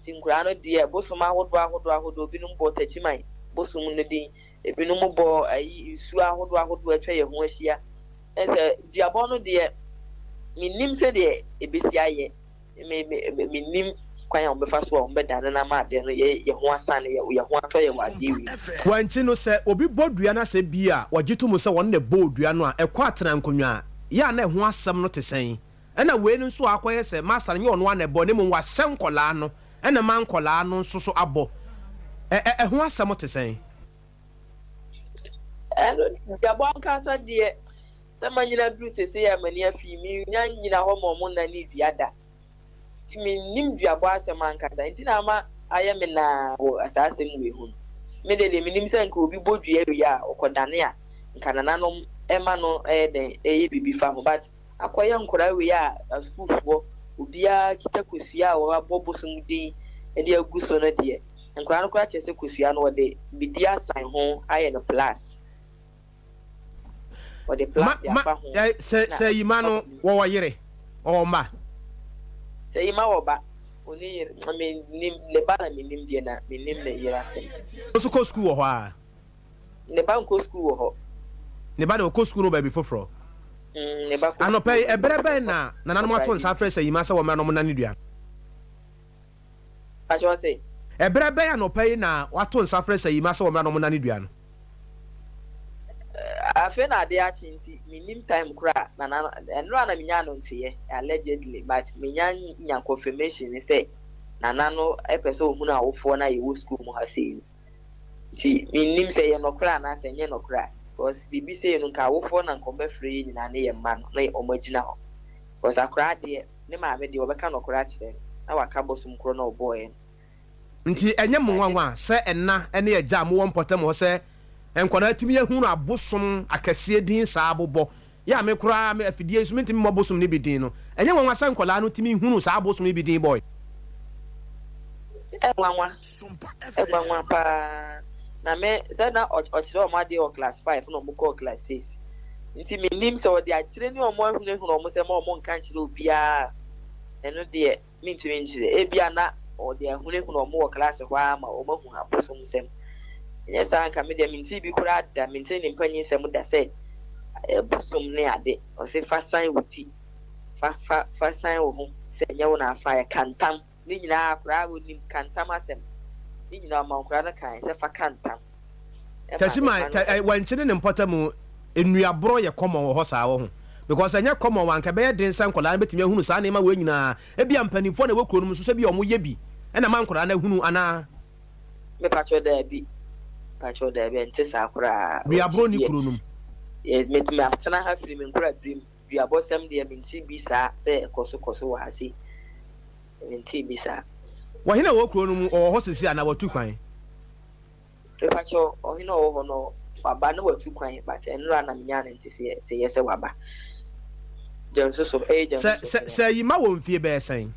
tinkura no de busum ahodo binum bo tachiman busum no din ebinum bo ayi isu ahodo atwa ye ho ahia ese diabo no de minim se de ebesi aye minim kwan a obefa so a ombeda na ma de no ye ho asane ye ho ato ye wade wi wanchi no se obi bodua na se bia wagyeto mu se won ne bodua no a ekwa atena nkonwa ya na ho asem no tesen ena we no so akoye se master nye ono na ebo ne mu wa senkola no ena man kola no nso so abo ho asem tesen yabo ankasa de sama nyina dru sese ya mani afi mi nyina ho mo na ni viada ti mi nim viabo asem ankasa nti na ama aye me na asase mu we hu me de mi nim se nka obi bodua wi a okodane a nka nananom ema no de bibi fa ho but akoye nkora wi a school fo obia kita kosua wo abobosum din e de aguso no de nkora no kwa chese kosua no de bidia san ho aye no plus o de plus ya fa ho se yima no wo yire o ma se yima wo ba oni me nim le ba na me nim de na me nim le yira se so ko school wo ho a ne ba ko school wo ho ne ba de ko school no ba bi foforo ne ba ko anope ebrebe na nananom ato nsa frɛ se yima se wo mra no na ne dua a jo se ebrebe anope na wato nsa frɛ se yima se wo mra no na ne dua no afe na Adea Akye nti minim time kura na enro na minya no ntiye allegedly but minya nya confirmation say nana no epese ohunu awofo na ye wo school mu ha sei nti minim say ye no kura na say nye no kura because bibi say no ka awofo na nkombe free nyina ne ye ma no na omagina ho because akura de ne ma me de obeka no kura kire na waka bosum kro na oboy nti enye monwanwa se enna ene ye ja mo won potem ho se enkwana timi ehunu abosom akase din saa abobo ya me kura me afidie so mentimi mobosom ne bidin no enye nwanwa sa nkola no timi hunu saa abosom ne bidin boy nwanwa pa na me say na ochire o ma de o class 5 no mo ko class 6 nti me nim se o de achire ni o mo hunu o mo se mo nka chire obia eno de mentimi nchire ebia na o de hunu o mo class kwa ma o mo hu abosom sem yes anka me de minti bi kura da minti ni mpanyin sem da say bosom ne ade o se fa san wuti fa san wo ho se nyawo na afa ya kantam ni nyina kura wo ni kantam asem ni nyina ma kura na kan se fa kantam tashima wanchine ne mpotamu enuabro ye common wo ho saa wo ho because anya common wanka be den san kola betimi ahunu saa ne ma we nyina e bia mpanifo na we kuro no so se bia o mo ye bi e na man kura na hunu ana me pacho da bi pacho da be nte sa kura we abro ni kuro num metime atena ha firi me kura dream we abosem de minti bi sa se koso wa hasi minti bi sa wa hina wo kuro num o ho sisi ana watu kwan pacho o hina wo ho no waba no watu kwan but enra na menya na nti se yese waba jonso so se yima wo mfie be sen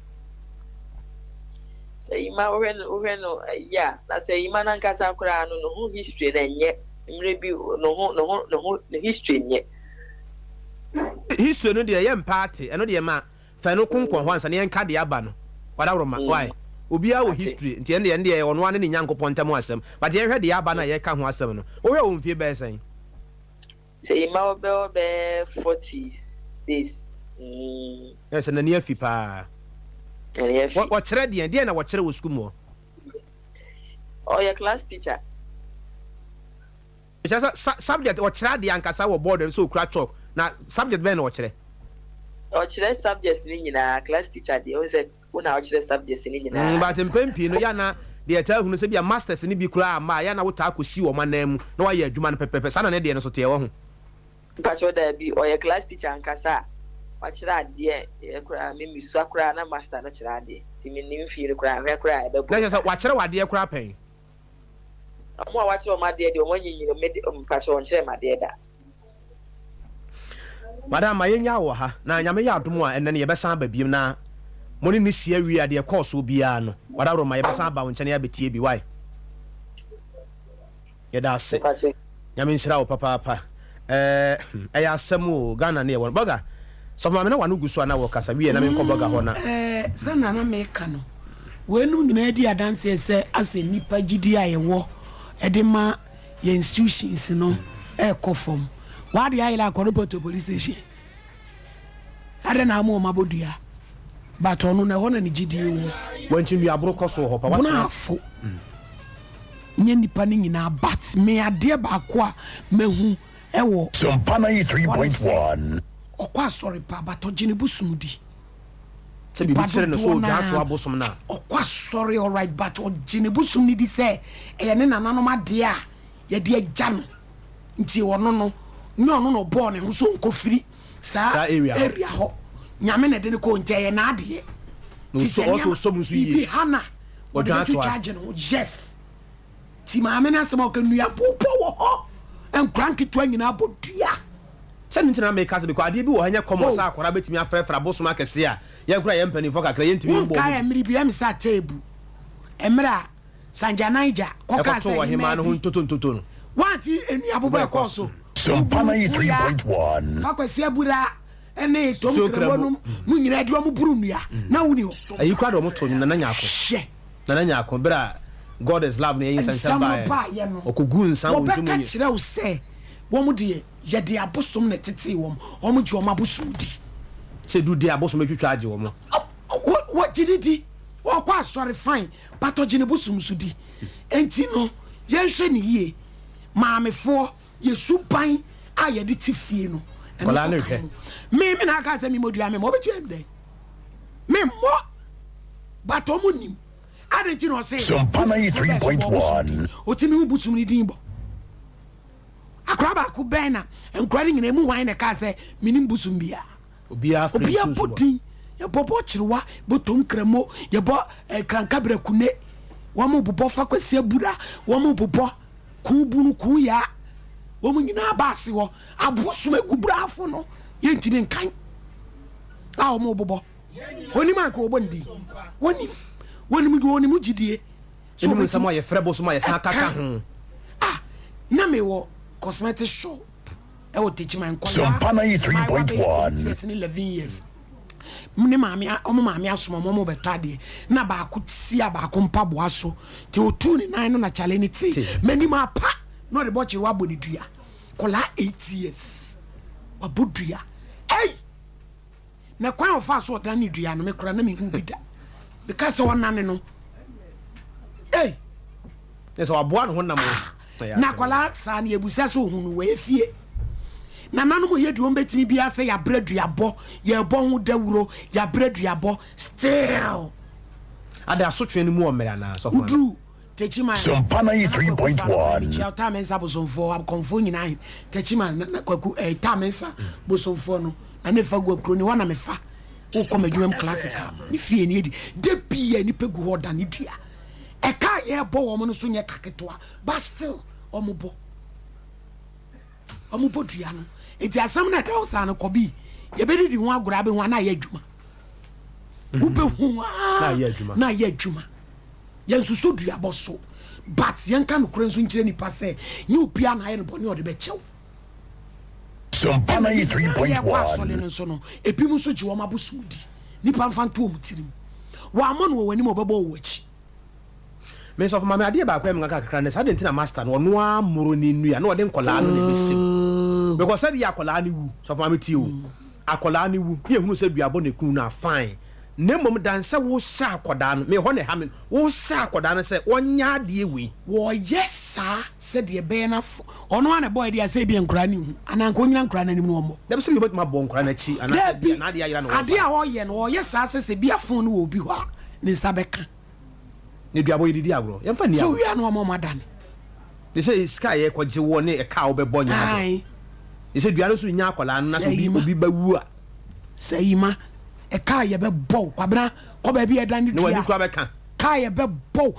say ma no yeah na say ma na nkasa kura no no history na nye mre bi no history nye history no de ye party eno de ma fa no konkon ho ansa ne nka de aba no wada roma why obi a wo history nti ende ende ye ono ane ne nyankopon ntam asem but ye hwe de aba na ye ka ho asem no o hwe wo mfie be sen say ma be 46 yes na ne afi pa what chere de na what chere wo school mo oh your class teacher it's just subject what chere de ankasa wo board so kra chalk na subject be na what chere subjects ni nyina class teacher de o say una o chere subjects ni nyina but mpempi no ya na de eta hunu se bia masters ni bi kra ma ya na wo ta akosi wo manam na wa ye adwuma no pepepe sana na de no so te wo ho pacho da bi o your class teacher ankasa wachira de kura me misu akura na master no chira de ti me nim fiire kura hwe kura e be na just wachira wade kura pen mo wachira ma de o manyinyiro me pacho on chira ma de da madam ayenya wo ha na nyame ya adom a enne ne ye besan ba biem na moni ni sia wi ade course obia no wada ro ma ye besan ba wonchane ya betie bi why ye da se nyame nshira wo papa eya asemu Ghana ne ye won boga so ma me na wanu gusu ana wo kasa wi na me nko boga ho na sana na me ka no wenu nyina di adanse se ase nipa gidi ayewo edema ye institutions no ekofom wadi ayila ko report to police station ade na mo mabodua but ono na hona ni gidie wu wanchi ndu abro koso ho pa wat bona afo nye nipa ni nyina but me ade ba ko a mehu ewo Sompa 93.1 okwa sorry pa but ogine busumudi se bi kire no so ja to abosom na okwa sorry all right but ogine busumudi say e ne nananom ade a ye de agya no nti wono no no ball ne ho so nkofiri sa area ho nyame na de ne ko nje ye na ade no so so musu yi bi hana odan to charge no Jeff ti maame na sama ka nua popo wo ho en cranky to nyina bodua se ntina make us because ade bi wo hanya komo sa akora betimi afrefra bosom akese a ye kura ye mpani fo kakra ye ntimi mbo ka emri bi am sa table emra Sanja Naija koka se wo hima no ntoto no wanti enua bobo ko so Sompa 93.1 fakwasi abura ene to mkrawonum mu nyina de mu buru nua na woni ho ayi kwa do mo to na nyako na nyako bra God is love na yin sansan ba okogu nsan wo ntumu ye kira wo se wo mu de ye de abosom na tete wo mo je wo mabosom di se du de abosom atwitwa age wo mo wo jididi wo kwa sorry fine patogene bosom su di enti no ye hwe ni ye maamefo ye suban a ye de tifie no kola na hwe me na aka se mi modua me mo betu em de me mo batomu nim Adentino say Sompa 93.1 otimi ubusum ni dinbo akraba ku bena enkwari nyina mu wan na ka say minim busum bia obia podi ya bobo chirwa botom kramo ya bo krankabra kune wo mu bobo fakwasi abura wo mu bobo ku bunu ku ya wo mu nyina ba ase ho abusum agubra afo no yentimi nkan a wo mu bobo oni man ko obondi woni mu gidie so mu nsamo ye frebo so ma ye san kaka ho na me wo cosmetic shop e wo teach man kwa Sompa 93.1 yes in 11 years mune maami asomo mo betade na ba ko tia ba ko mpabo aso te otu ni nan no na chale ni ti mani ma pa no de bochi wa boni dua kola 8 years wa bodua na kwan of aso dan ni dua no me kora na me hu bida because one nane no so aboa no honam na kola sa na ebusa so hunu we fie na nanom ye duom betimi bia se ya braduabo ye bo hu dawuro ya braduabo still ada asotwe ni mu omere na so fa udu techima Sompa 93.1 chauta mensa bosonfo abkonfo nyina techima na kwaku tamensa bosonfo no na ne fa gwa kro ni wana mefa o ko madwum classical ni fie ni edi de bia ni pegu hoda ni dua e ka ye bo wo mo no so nye kaketoa but still omubo dua no eti asam na da osa no kobi ye be di ho agora be ho na ye adwuma ube hu na ye adwuma ye nsusu dua boso but ye nka no kure nso nkire ni pase ye opia na ye no boni o de be chew Sompa 93.1 so no epi mu so ji wo mabosudi nipa mfanto omutirim wa mo no wani mo bebo wo achi me so mama ade ba kwa em ngaka kakra ne sa de ntina master no no amoro ni nua na ode nkola no ne besim because said ya akola ni wu so mama ti o akola ni wu ye hunu se duabo ne kun na fine ne mom danse wo sha akoda no me ho ne ha me wo sha akoda no se onya ade we wo yesa said ye be na ono ana boy dia say bi enkura ni hu ana nko nyina nkura na ni mu omo dem se bi bet ma bo nkura na chi ana na ade ayira no ade a wo ye no wo yesa se bi afon no wo bi ho ne nsabeka ne duabo yidi agro ye mfa ni so wi anu omo madane they say sky ye kwaje wo ne e ka wo be bonya ade they say duaro so nya akola no na so bi obi bawu a sayima e ka ye be bo kwabena ko ba bi edan ni no wani kwa be ka ka ye be bo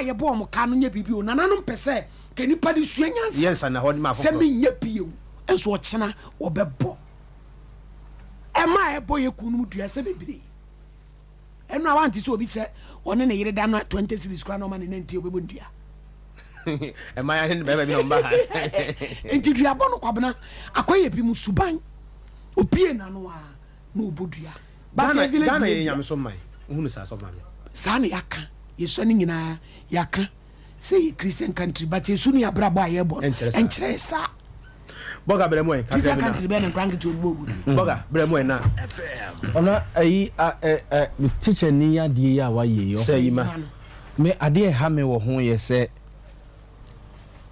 ye bo mo ka no nya bibi o nananom pese ke nipa di sua nyansa yensa na ho ni ma fofo se me nya biu enso o chena wo be bo e ma e bo ye kunum dua se bebire eno awanti so obi se one ne yire da no 20 series kra no ma ne ntie obebo ndua e ma ya ne be bi no mba ha enti dua bo no kwabena akoye bi mu suban opie na no a no obodua Ghana ye nyam so mai hunu sa so mame sa na yaka yeso ni nyina yaka say Christian country but yesu ni abrabo ayebo enkyere sa Boga bremo Kisa country be na krank to bogu. Boga bremo na. Ona ayi teacher ni ade ya wa ye yo. Say ma. Me ade ha me wo ho ye se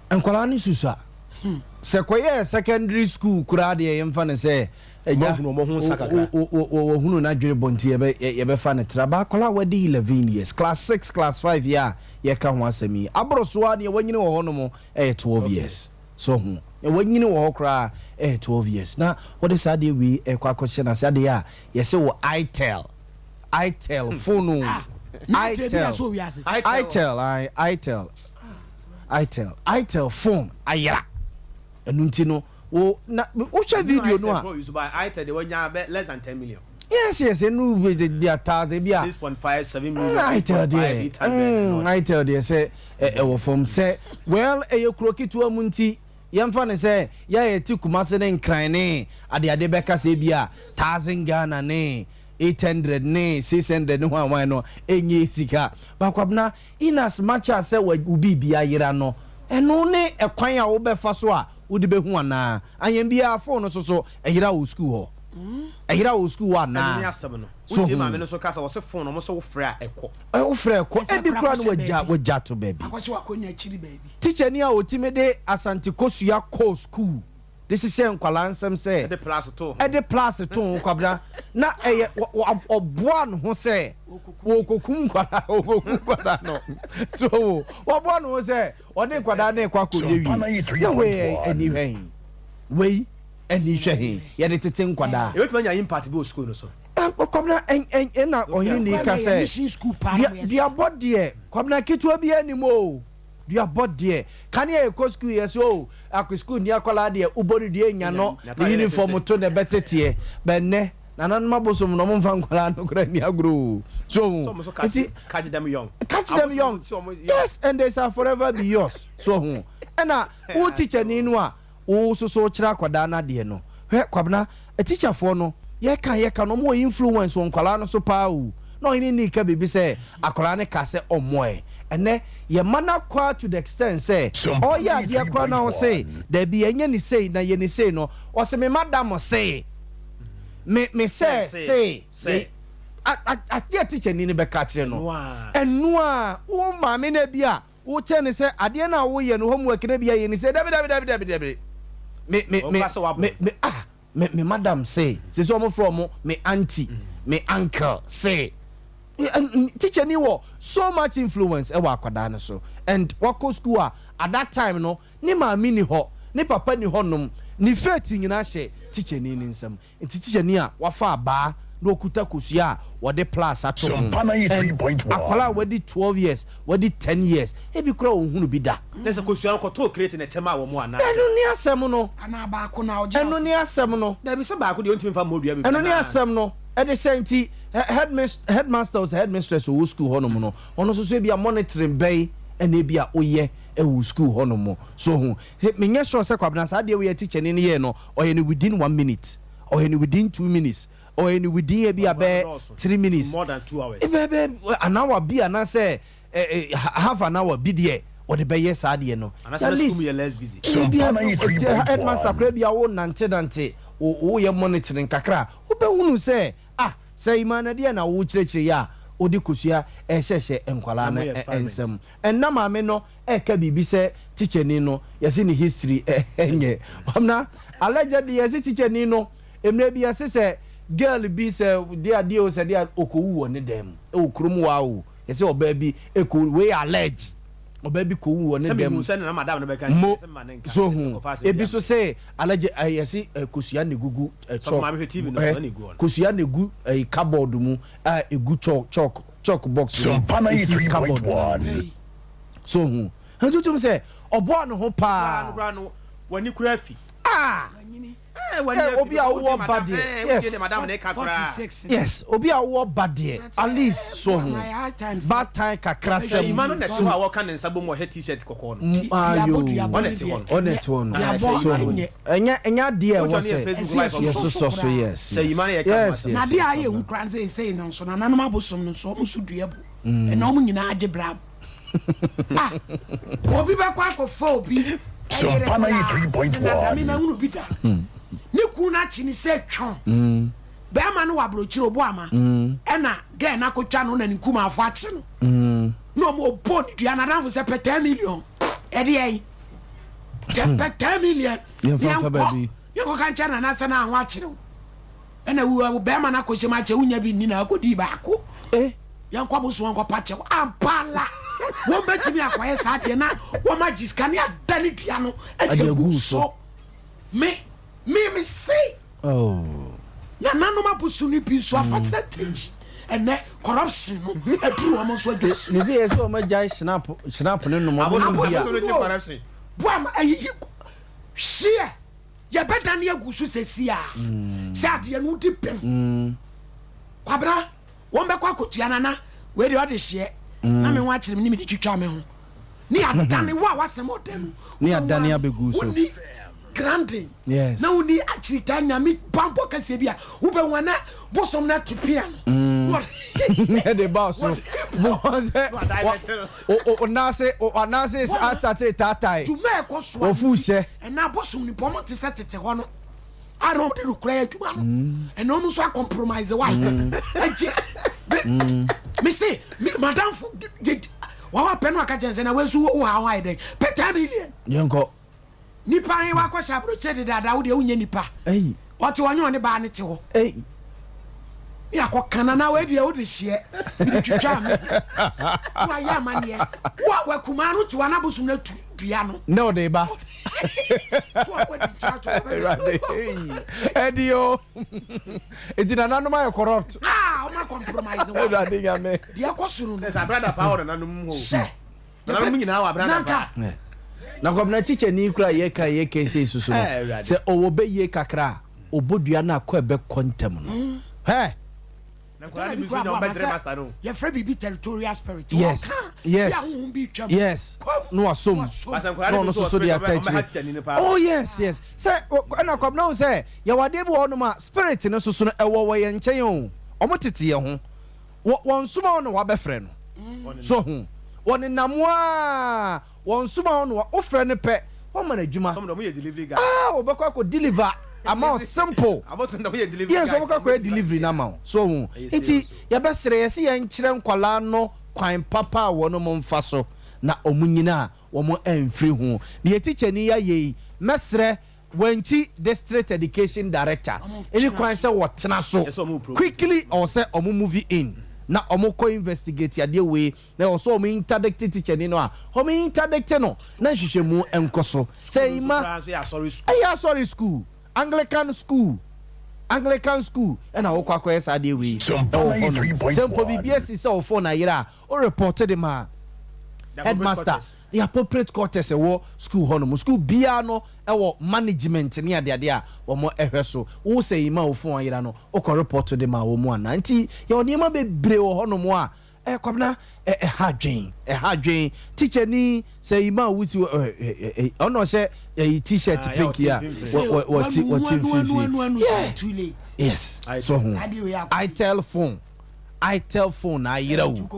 enkwala ni susa. Se koye secondary school kura de yemfa ne se eja mo hu sakakra. Wo hunu na dwere bonti ye be fa ne tra ba kola wadi 11 years class 6 class 5 ya ye ka ho asemi abroso a ne wanyine wo hono mo 12 years so hu e wanyine wo kra 12 years na what is ade we kwa question as ade ya ye se wo itel phone itel phone ayra enunti no wo na wo hwe video no a use by itel they wanya less than 10 million. Yes, no with the 6.57 million. I tell you, say, from say, well, a croquet to a munti, yamfan say, ya took Massen and Crane, at the Adebeka Sabia, 1,000 Ghana, nay, 800, nay, 600, no one, why no, any sika. But Kwabena, in as much as say, would be Irano, and only a quire over Faswa would be one. I am be a phone so a hero school. Ahira wo school wa na ni asem no uti ma me no so kasa wo se phone no so wo frɛ ekɔ wo frɛ ekɔ e bi kura no wagya to baby akwachi wakonya chiri baby teacher ni a otime de Asante Kosua co school this is say nkwala nsɛm sɛ e de plus to Kwabena na ɛyɛ ɔboa no ho sɛ wo kokum kwada no so wo boa no ho sɛ ɔde kwada na ekɔ akɔdie wi we anyway we any shehe ye de tete nkwada e wetu anya impact be o school no so Kwabena en na ohini ni ka say dia body Kwabena ketua bi animo dia body kan ye ko school ye so akọ school ni akola de ubori de nya no the uniform to the betete benne nanan mabosom no mfa nkwala no kra ni agro so catch them young yes and they shall forever be yours so hu na wo teacher ni no a wo so kira kwada na de no hwe Kwabena a teacher for no ye ka no mo influence on kwala no so pa o no ni ka bibi say akwala ne ka say omoe ene ye mana kwa to the extent say oh yeah dia kwa na o say there be enye ni say na ye ni say no o say me madam say me say a teacher ni be ka kire no enu a wo ma me na bia wo che ni say ade na wo ye no homework na bia ye ni say dabi me madam say so from me auntie me uncle say teacher ni wo so much influence e wa akwada no so and wako school at that time no ni ma mi ni ho ni papa ni ho nom ni faith nyina hye teacher ni nsam teacher ni a wafa aba no okuta kosua wode plus ato akwala wadi 12 years wadi 10 years e bi kura ohunu bi da nese kosua ko to create na chema wo mo ana eno ni asem no ana ba ko na oja eno ni asem no da bi se ba ko de ontimi fa modua bi eno ni asem no e de senti headmistress o school hono no ono so bi a monitoring bay ene bi a oye e wo school hono mo so hu me nya sure se Kwabena sa de we teacher ni ye no or you within 1 minute or you within 2 minutes or you within be about 3 minutes more than 2 hours an hour be an say half an hour be there or the be yes ade no at least we are less busy headmaster crab ya wo nante wo ye monitoring kakra wo be hunu say say imana de na wo kirekire ya odi kosua ehhehye enkwala na ensem enna ma me no ka bibi se teacher ni no yesi ni history enye amna allegedly yesi teacher ni no emre bi yesi se girl bi se de o se de okowu wo ne dem okrum wa o yesi oba bi eko we allege oba bi ko wu wo ne dem se na madam na be kan se ma ne nka so ebi so say allege yesi kosua ne gugu so ma be TV no so ne gu on kosua ne gu cupboard mu egu chalk box Sompa 93.1 so hu hantutum say obo no ho pa no wani kura afi obi a wo bad yes obi a wo bad at least so hu bad time kakra sem imano na so a wo kan nsa bom he t-shirt kokko no onet one enya de wo say yes say imano ye kan na de aye hu kran say no so na nanom abosom no so mo sudua bu e na mo nyina age bra obi ba kwa ko fo obi Sompa 93.1. na unu bi da ni ku na chi ni se twon be ma no wa brochiro bo ama e na ge na ko twa no na ni ku ma afo achi no no mo bon dua na dan fo se pe 10 million e de ai pe 10 million yanko kan cha na sa na ho achi no e na wu be ma na ko che ma che unya bi ni na ko di ba ko yanko aboso wanko pa che ampala wọ́n bẹ tìmí àkọ́yẹ sáàdìẹ náà wọ́n máa jì sika ní àdáni dùá no ẹ̀dí egu so mi sí. na nanoma busu ni bi nso afatira tenji ẹnẹ corruption no ẹduru wọn so ẹduru. nìsí yẹ sọ ọmọ jai snap ne numu ọmọ nínú bíyà. bu ama ẹyiyi ṣíẹ yẹ bẹ dání egu so sẹsi a sẹ adìẹ ní o di pẹm Kwabena wọn bẹ kọ akotua nana wẹ́ẹ́ di ọdẹ ṣiẹ. Na me wa kyerem ni me di twitwa me ho ni adane wa wasem odem ni adane abegu so ni grande yes na uni akyirita nyame bambo kase bia wo be wana bosom na tupia no de boss o nase started tatai to me ko so ofu se e na bosom ni pomo te setete ho no I don't do cry aduma no and no so compromise why me say madam wa pe no aka jense na wesu wo ha why dey pe 10 million yenko nipa hin wa kwasha bro che de dada wo de unye nipa o te wonye one ba ne te ho ya ko kana na we de wo de hie de twitwa me wa ya mane wa kuma no te wa na bosum na dua no no de ba Edio eti na nanu ma corrupt o ma compromise o da dinga me dia ko suru no sa brother power na nanu ho nanu nyina wa brother pa na Kwabena teacher ni kura ye ka ye kese susu se owo be ye kakra obodua na akọ ebe kontem no your friend be territorial spirit. Yes. No assume. No so dey attach. Oh yes. Say na Kwabena say ya wade bi wonu ma spirit no susu no ewo wo ye nchen o. Omo tete ye ho. Won suma no wa be frɛ no. So hu. Won namwa won suma no wo frɛ no pe. Won ma na dwuma. Some of them delivery guy. Obekwa ko deliver. Amount simple. Yes, we delivery na ma. So enti ya besere yesi ya nkyere nkwala no kwan papa wono mo mfa so na omunyina wo mo emfiri hu. Ne teacher ni ya ye mesre wanchi district education director. Any kwan say wotena so quickly or say omo movie in. Na omo ko investigate ade we na also omo interdict teacher ni no a omo interdict no na hwehwemu enkoso. Say ma sorry school. Anglican school and I will call Saturday we. Simple BBS is all for Naira or reported him. Headmaster, the appropriate quarters a war school honor, school piano, our management near the idea or more eheso. Who say ma for Irano or report to the ma or 190. Your name be brave or honor. Kwabena a hard drain teacher ni say ma wusi ono say a t-shirt pink here what too late yes so I tell phone na yira wo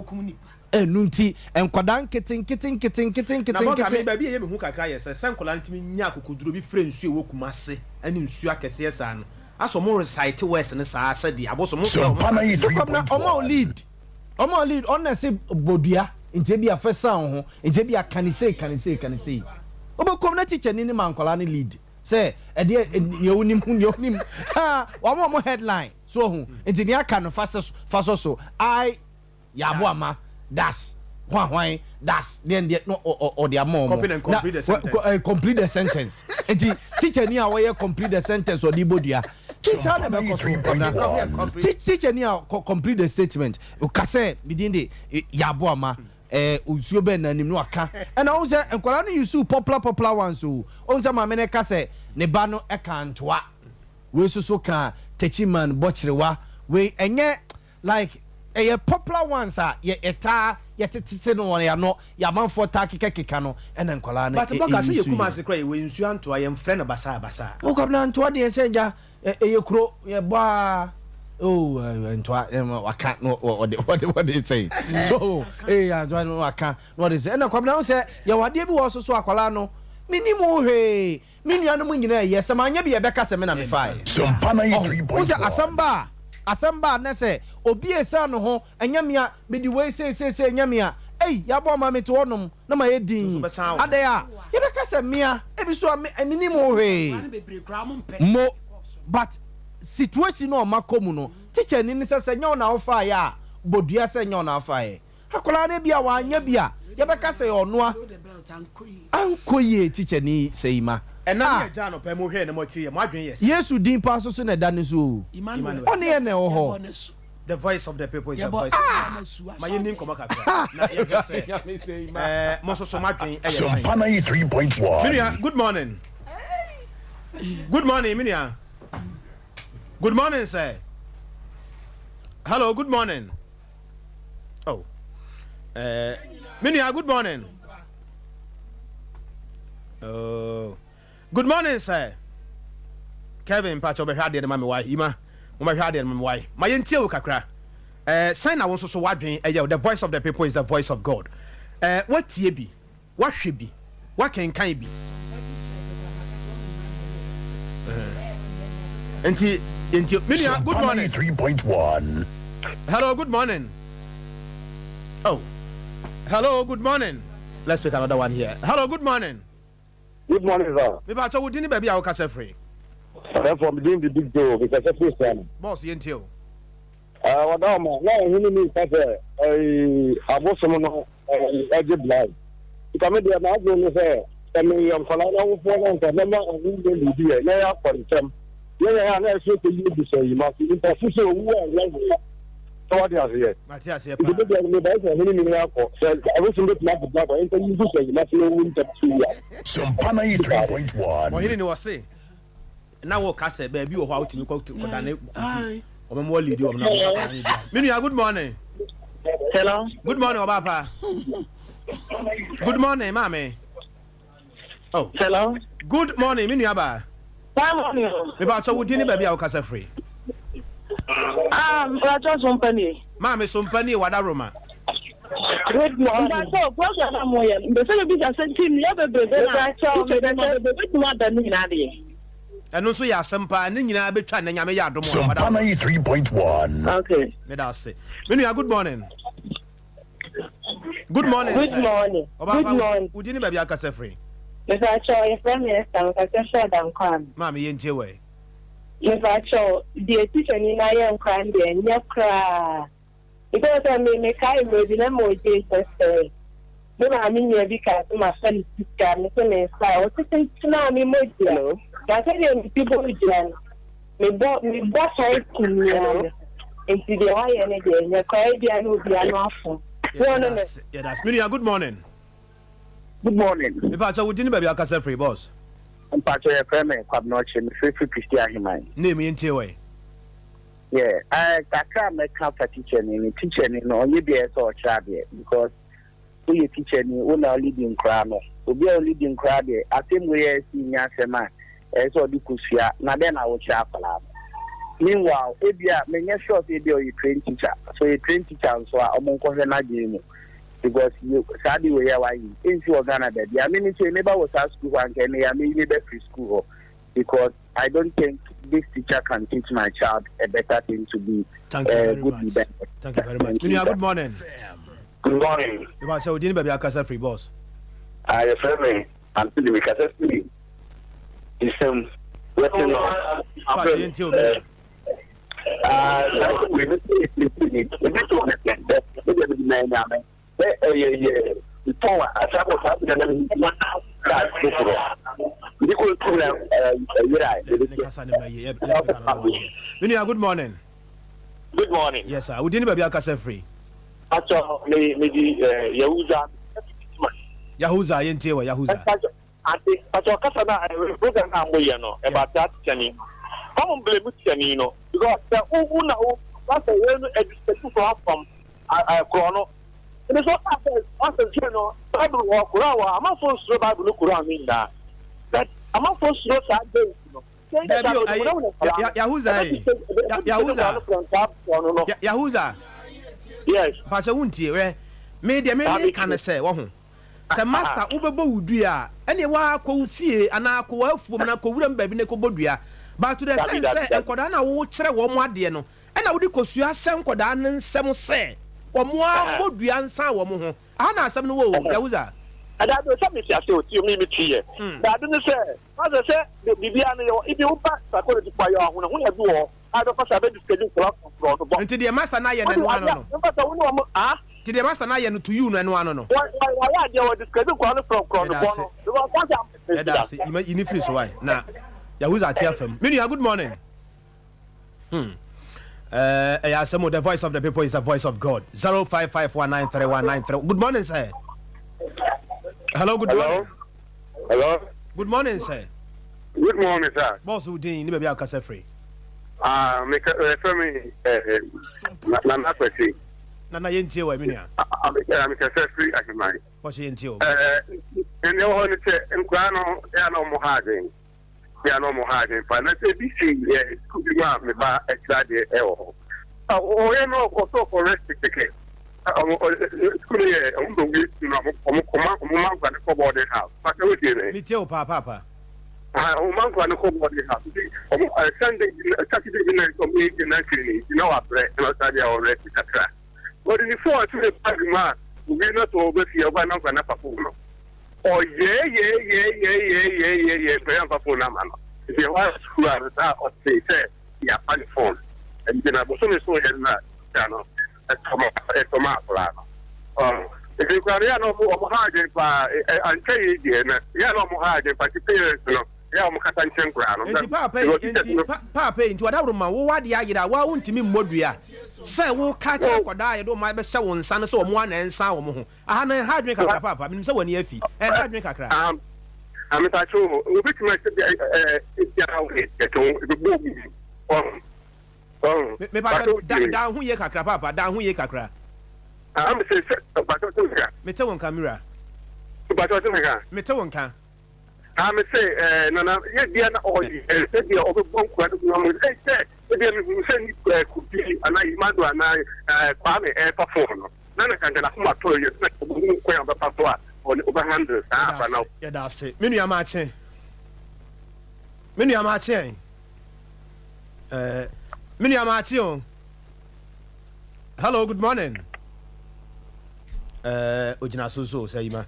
enunti enkwadan kitten na boka me ba bi ye me hu kakra ye se senkola ntimi nya kokoduro bi frɛ nsu ewo kumase ani nsu akese ye sa no aso mo recite words ne sa asa di aboso mo Omo lead honestly bodua nti bia fa sound ho nti bia kanise obekom na teacher ni mankola ni lead say e de yonim omo headline so ho nti ni aka no fa so I yaboama das hwan das then no or the amount complete the sentence nti teacher ni a we complete the sentence or the bodua teacher ni complete the statement o kase bidin de yaboama usuo be na nim no aka and I say enkwala no use popular ones o on say ma me ne kase ne ba no e kan toa we so ka techiman bochirewa we enye like popular ones are ye eta ye tete no one ya no ya manfo ta keka no ena enkwala na but boka say yekuma se kra we nsu anto ayem frɛ no basa o kwabena anto de senja yekro ye ba oh anto waka no what they say so anto no waka what they say ena kwabena say ye wade bi wo so akwala no minimum he minua no mu nyina yes ma anya bi e beka se me na me fai Sompa 93.1 asamba na se obi esa no ho anya mia me di we say anya mia ei ya bo ma me to onum na ma ye din Adea ye beka se mia e bi so minimum he mo but situation no makomu no teacher ni se nya na wo fa ya bodua se nya na afa ye akola na bia wa anya bia ye beka se onoa ankoye teacher ni seima ena ye ja no pa mo hwe na mo tie ye mo adwen yes Yesu din pa so na da ne so one ye na wo ho the voice of the people is the voice ma ye nin koma kakra na ye hwe mo so ma adwen e ye sai Sompa 93.1 Minia good morning Minia good morning sir hello good morning oh Minia good morning oh good morning sir Kevin Pacho be hade de mama why ima mo be hade de mama why ma yentie wo kakra sign na won so wadwen the voice of the people is the voice of God what tie bi what hwe bi what can bi enti Minia good morning 93.1 hello good morning oh hello good morning let's pick another one here hello good morning Good morning, sir. Me ba cho wudini baby a kasa free. I'm from doing the big deal because of this time. Boss yentio. What am I? Now, he means that I was someone I did blind. You come in there now, you say, I mean, I'm for a number of women here. Now, for them. Yeah, I'm not sure to you to say you must be in position who are so what is here? Matthias, I was in the black black and you say you must know Sompa 93.1 mo hini ni wose na wo kasa baby wo ho out mi ko dane o me mo lead o na Minia good morning Hello. good morning obapa good morning mama oh Hello. good morning Minia ba me ba cho wudini baby a kasa free Raja Sompani. mama Sompani wada Roma Good morning. So, program mo yan. Be say be say team ya be na cho be ma da ni na de. eno so ya sempa ne nyina betwa na nyame ya adomo Sompa 93.1 Okay. me da say Minia good morning good morning Good sir. morning. Good morning. Udini baby akasa free Me fa cho e from Esther ka se dan kwan. mama yentie we Me fa cho the teacher ni na yan kwan de nya kra. Because I me kai me bi na mo je say. Me ma mi nya bi ka ma fa ni sister me se me sa o se na mi mo je. Ya se de people je. Me bo sai kunya. Enti de wa ye ne de nya kai bi anu bi anu afo. Yeah, that's Minia good morning. Good morning. Me pa cho wudini baby akasa free boss. I'm part of your family. Kwabena Kese, free Christian. Name yentie we Yeah, I can't make up a teacher no only be a so child because we teacher ni una leading crowd no obi a leading crowd I think we are senior sema so di kusia na then I will share for meanwhile ebia me nya sure say you train teacher so you train teacher so amon ko na game because you study we are why in you Ghana that I mean say never was at school and can I mean be free school because I don't think this teacher can teach my child a better thing to be. Thank you very much. Thank you very much. Minia, good morning. Good morning. You want to say Udini baby akasa free boss. I friend I'm to the Kese free. Is what you know. Pa yentie o me. We need to understand that we need to yeah. Before I travel to the Minia, good morning. Good morning. Yes sir. Udini baby akasa free. Acho me Yahuza yentie we Yahuza. Acho kasa na program na mo ye no about that chani. Come blame chani no because the una that's the way education from chrono. And so after you know Bible or Quran I'm not forced to Bible Quran mean that I'm not forced to that day you know. Yahuza. Yes. Pacha wuntie we me de me kan say wo ho. se master ubebo wudua ene wa kwa ufie ana kwa afuom na kwa wuram baabi ne ko bodua but to the sense say enkoda na wo kire wo mo ade no ena wo di kosua se enkoda ne nsem se wo mo bodua nsa wo mo ho ana asem no wo yawuza ada do se me sia se o ti mi tie da do ne se ma se bibia ne yo ibi upa sakore di pa yo ho na ho ya bi wo ada fa sa be discuss ko ko no nti de master na ye na no ano no ti de master na ye no to you no ano no why ya we discuss ko no from ko no no that's it you free so why na yahuza ati afam menu good morning the voice of the people is the voice of God. 055193193193. Good morning, sir. Hello, good morning. Hello. Good morning, sir. Good morning, sir. Boss Udin, ni baby akase free. Me refer me na kwesi. Na yentie wa menia. Me kase free akimai. What yentie o? En yo ho ni se enkwano ya no mo hagen. Ya no mo hagen pa na se bi si school ma me ba extra de e o. O ye no ko so for respect school ye o ndo wi na mo ma kwa ko boarding house. Pa se we dey. Mi tie o papa. O man kwa ko boarding house. O Sunday Saturday night o me na kini. You know what break no Saturday already takra. But in the four to the parliament, we not over here by now na papa no. Oh yeah. Pray for phone man. If you want to that or say yeah on phone. And then I was so here na no. If you can no mo haje pa and say na ya no mo haje pa ti parents no. Ya mo kata nchen kura no. Papa enti wadawro ma wo wade ayira wa wontimi mmodua. Say wo ka kire koda ye do ma be hye wo nsa no so mo ana nsa wo mo ho. Aha na hadwen kakra papa. Minim se woni afi. Hadwen kakra. I'm ta cho we bit me ya we to me pa da hu ye kakra papa da hu ye kakra. I'm say ba to ka. Me te won camera. Ba to ka. Me te won ka. I'm say na ye dia na oyi se dia o bon kwa do mo say dia mi say could be ana imado ana kwa me perform na kan na kuma to ye na ko ya ba pa to a on over handles ba na ya da se menu amache menu amache on. Hello, good morning. Ojina so say ma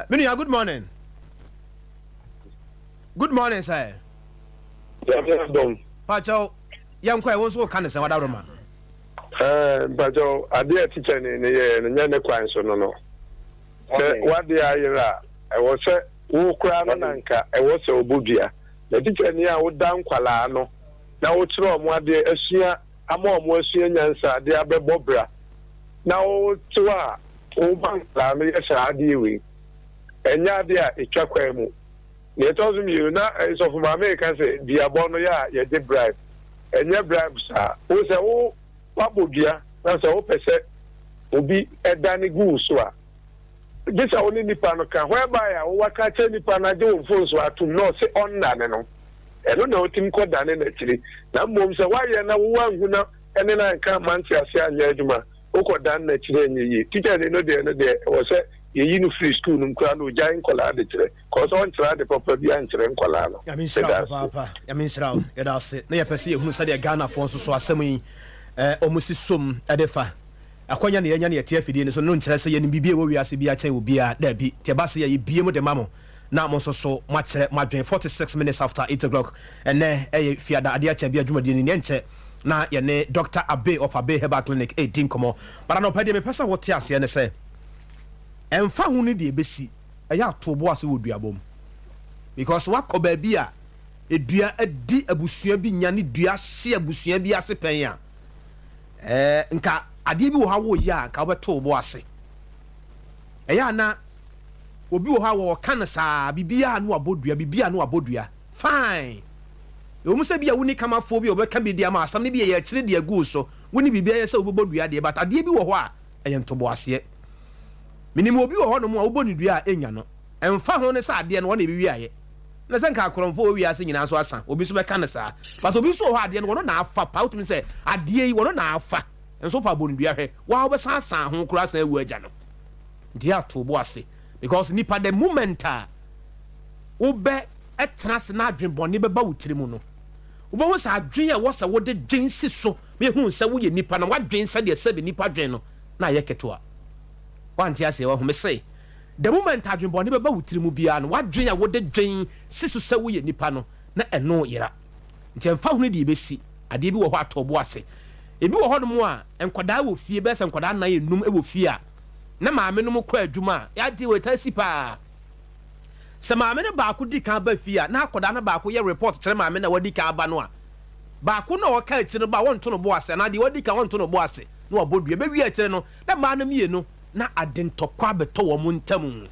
menu good morning. Good morning, sir. Pacho, young quay won't can say what Roma. Pacho, Adea teacher in the year and then the crime so no. What the I was who crown anka, I was so budia. The teacher near would down Qualano. Now what's wrong? What the Asia, a more Yansa, the Abe Bobra. Now to bank, yes, I deal with. And Yadia, a chakwemu. It doesn't mean that is of my American say, the Abonoya, ye did bribe. And your bribes are, who say, oh, Pabudia, that's a open set, will be a Danny Goose. This only Nipanoka, whereby I work at any Panado phones were to not say on Nano. I don't know, Tim Kodan actually. Now, Mom said, why you know one who now, and then I can't man say, Yajuma, Okodan naturally. Teacher, know the was a you free school nkura no giant kola de kire cause on try the proper bi answer nkola no ya minshira papa ya minshira ya da se na ya pese ehunu sade Ghana fo so asem yi omusi som edefa akwanya ne yanya ne yete afidie ne so no nkire se ye ne bibie wo wiase bi a chen obi a da bi te ba se ye bie mu de mamo na mo so ma kire ma dwen 46 minutes after 8 o'clock and fiada Adea Akye Abia adwumadi ne nche na ye ne Dr. Abe of Abe Herbal Clinic 18 komo para no pede me pesa wo te ase ne se emfa hu ne de besi eya atobo ase wo duabom because wakọ ba bi a edua adi abusua bi nya ne dua hye abusua bi ase pen a nka ade bi wo ha wo ya ka obeto bo ase eya na obi wo ha wo kan saa bibia no abodua bibia no abodua fine omu se bia woni kama fo bi obeka bi dia ma asam ne bi ye kire dia gu so woni bibia ye se obodua de but ade bi wo ho a eyentobo ase minimo obi wo ho no mu a woboni dua enya no emfa ho ne sa ade no wona bi wiaye na se nka akoromfo o wiase nyina so asa obi so beka ne sa but obi so ho ade no wono na afa pa utumi se ade yi wono na afa enso pa boni dua hwe wa obesa asa ho kura sa ewu agya no dia to bo ase because nipa the moment ube etras na adwen boni beba wutiri mu no ube wo sa adwen a wo sa wo de dwen si so me hu se wo ye nipa na wadwen se de se be nipa dwen no na ye keto a wanti ase wo me say the moment adwen boni beba wutiri mu bia no wadwen a wo de dwen si so se wo ye nipa no na eno yera nti emfa hu ne de besi ade bi wo ho atobo ase ebi wo ho no mu a enkoda wo fie be se enkoda na ye num e wo fie a na maame no mu kwa adwuma ya di wetasi pa se maame ne baako di kan ba fie a na akoda na baako ye report kire maame na wadi kan ba no a baako na wo ka akire no ba won to no bo ase na de wadi kan won to no bo ase na wo bodua be wi akire no na maa na mie no na adentokwa beto wo mu ntam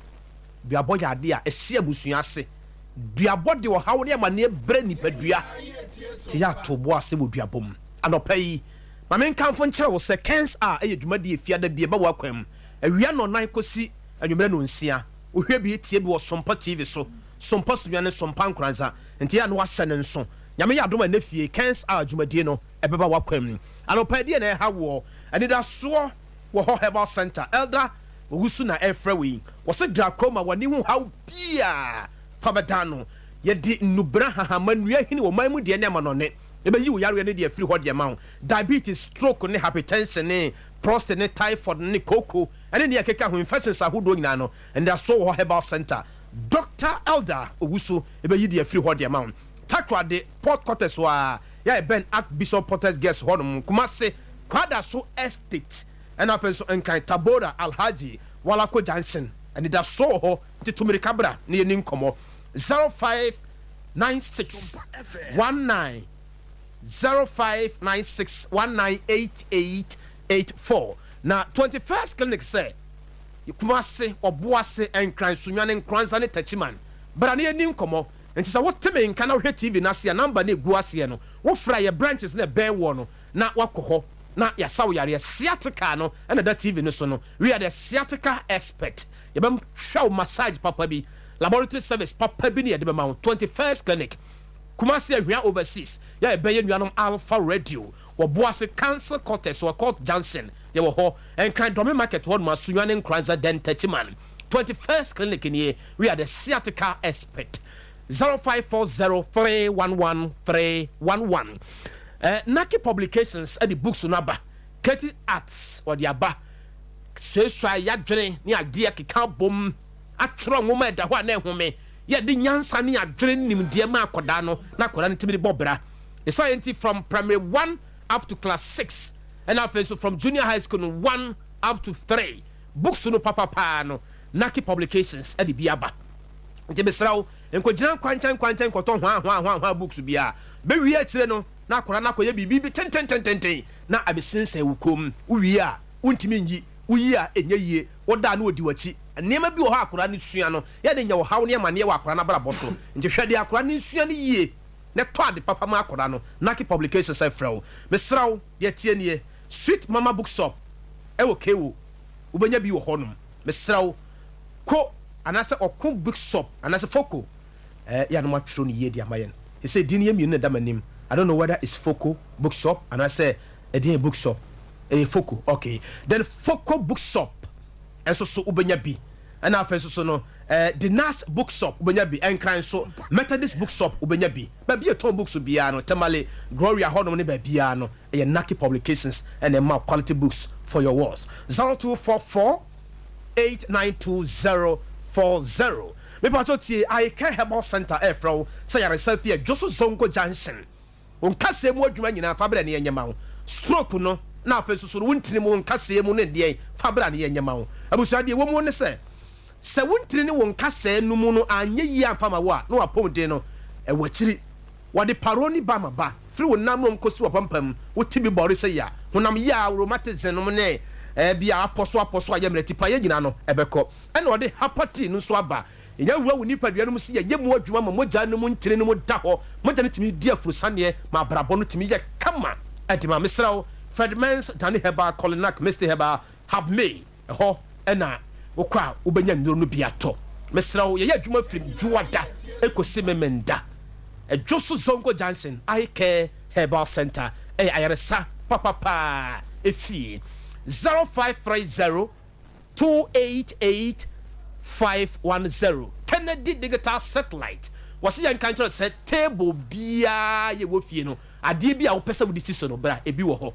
bia boy ade a ehye abusua ase dua bode wo hawo ne ma ne bre nipadua ti ya to bo ase wo dua bom anopai maame kan fo nkire wo se kens a eyedwumadi efia da bia ba wo akwam awia no nan kosi anwumre no nsia ohwe bi tie bi wo Sompa TV so Sompa sunyane Sompa nkranza enti ya no wahye ne nso nyame ya adoma na fie kens a adwumadi no ebeba wakwam anopai de na ha wo anida so wo ho herbal center elder ogusu na efrewe wo se glaucoma wani hu how bia fabadano ye di nubra hahamanua hini wo man mu de na ma no ne ebe yi wo yare ne de free ho de ma diabetes stroke ne hypertension ne prostate ne typhoid ne koko ene ne akeka ho infections ahodo nyina no and there so wo herbal center Dr. Elder ogusu ebe yi de free ho de ma takwa de port quarters wa ya ben Archbishop Potter's guest honum Kumase kwada so estate and afen so enkan Tabora Alhaji Walako Johnson and it so ho titumiri kabra ne ni nkomo 059619 0596198884 na 21st clinic say Kumase oboase enkran sunwane nkranza ne tachiman bra ne ni nkomo enti sa woteme nka na hwe TV na se number na egu ase no wo fra ye branches na ben wo no na wakoho na ya saw yare sciatica no na da TV no so no we are the sciatica expert ye bam show massage papa bi laboratory service papa bi ne ye de ma 21st clinic Kumasi ahwia overseas ya ebeye nuanom Alpha Radio wo boase cancer cortex wo Court Johnson ye wo ho enkan dome market wo ma sunwane nkranza den tachiman 21st clinic in here we are the sciatica expert 0540311311 Naki Publications at the books naba Creative Arts or the aba se so ya dwene ni ade keka bom atro nwoma da ho na ehome ye de nyansa ni adwene nim de ma akoda no na akoda ntimi de bobra the science from primary 1 up to class 6 and also from junior high school 1 up to 3 books no papa no Naki Publications at the biaba nti besrawo enko gina kwanchan koto hwa books bia be wi a kire no na akora na koye bibi tenten na abesense wukom uwi a untimi nyi uyi a enye yie woda na odi wachi nema bi wo ha akora ne sua no ya de nya wo hawo ne ma ne wa akora na bra boso nti hwede akora ne sua ne yie ne to ade papa ma akora no Naki Publications say frawo besrawo ye tie ne Sweet Mama Bookshop ewo kewo ubenya bi wo honum besrawo ko anase okun bookshop anase Foco ya no matro ni ye dia mayen he say din ye mi ne da manim I don't know whether it's Foco Bookshop and I say a bookshop Foco okay then Foco Bookshop and so ubenya bi and na first so no the Nas Bookshop ubenya bi enkran so Methodist Bookshop ubenya bi ba bi eton books bia no temale Gloria hono ne ba bia no e Naki Publications and a more quality books for your walls 0244 892040 me pato tie I can herbal center efro say yare selfie Joso Zongo Johnson on kase mu adwuma nyina fabra ne yenyema wo stroke no na afeso so wontini mu kase mu ne de fabra ne yenyema wo abusua de wo mu ne se wontini ne won kase no mu no anye yi amfama wo a no apom de no e wachiri wode paroni ba maba firi wonam no mkosi wo pampam wo tibi bori se ya honam ya rheumatism no ne bia aposo ayemreti pa ye nyina no ebeko ene wode hapati no so aba enya wura woni padua no si ye mu adwuma ma moja no mu ntire no mu da ho moja no timi di afurusane ma brabo no timi ye kama adima misrawo Fredmans Danny Heba Colinak Mr Heba have me ho ena wokwa ubenya nduro no biato misrawo ye adwuma firi juada ekosi memenda Joso Zongo Johnson I Care Herbal Center ayaresa papa efi 0530 288 510 Kennedy digital satellite wasi yan kan kire say table bia ye wo fie no ade bia wo pese wo di siso no bra ebi wo ho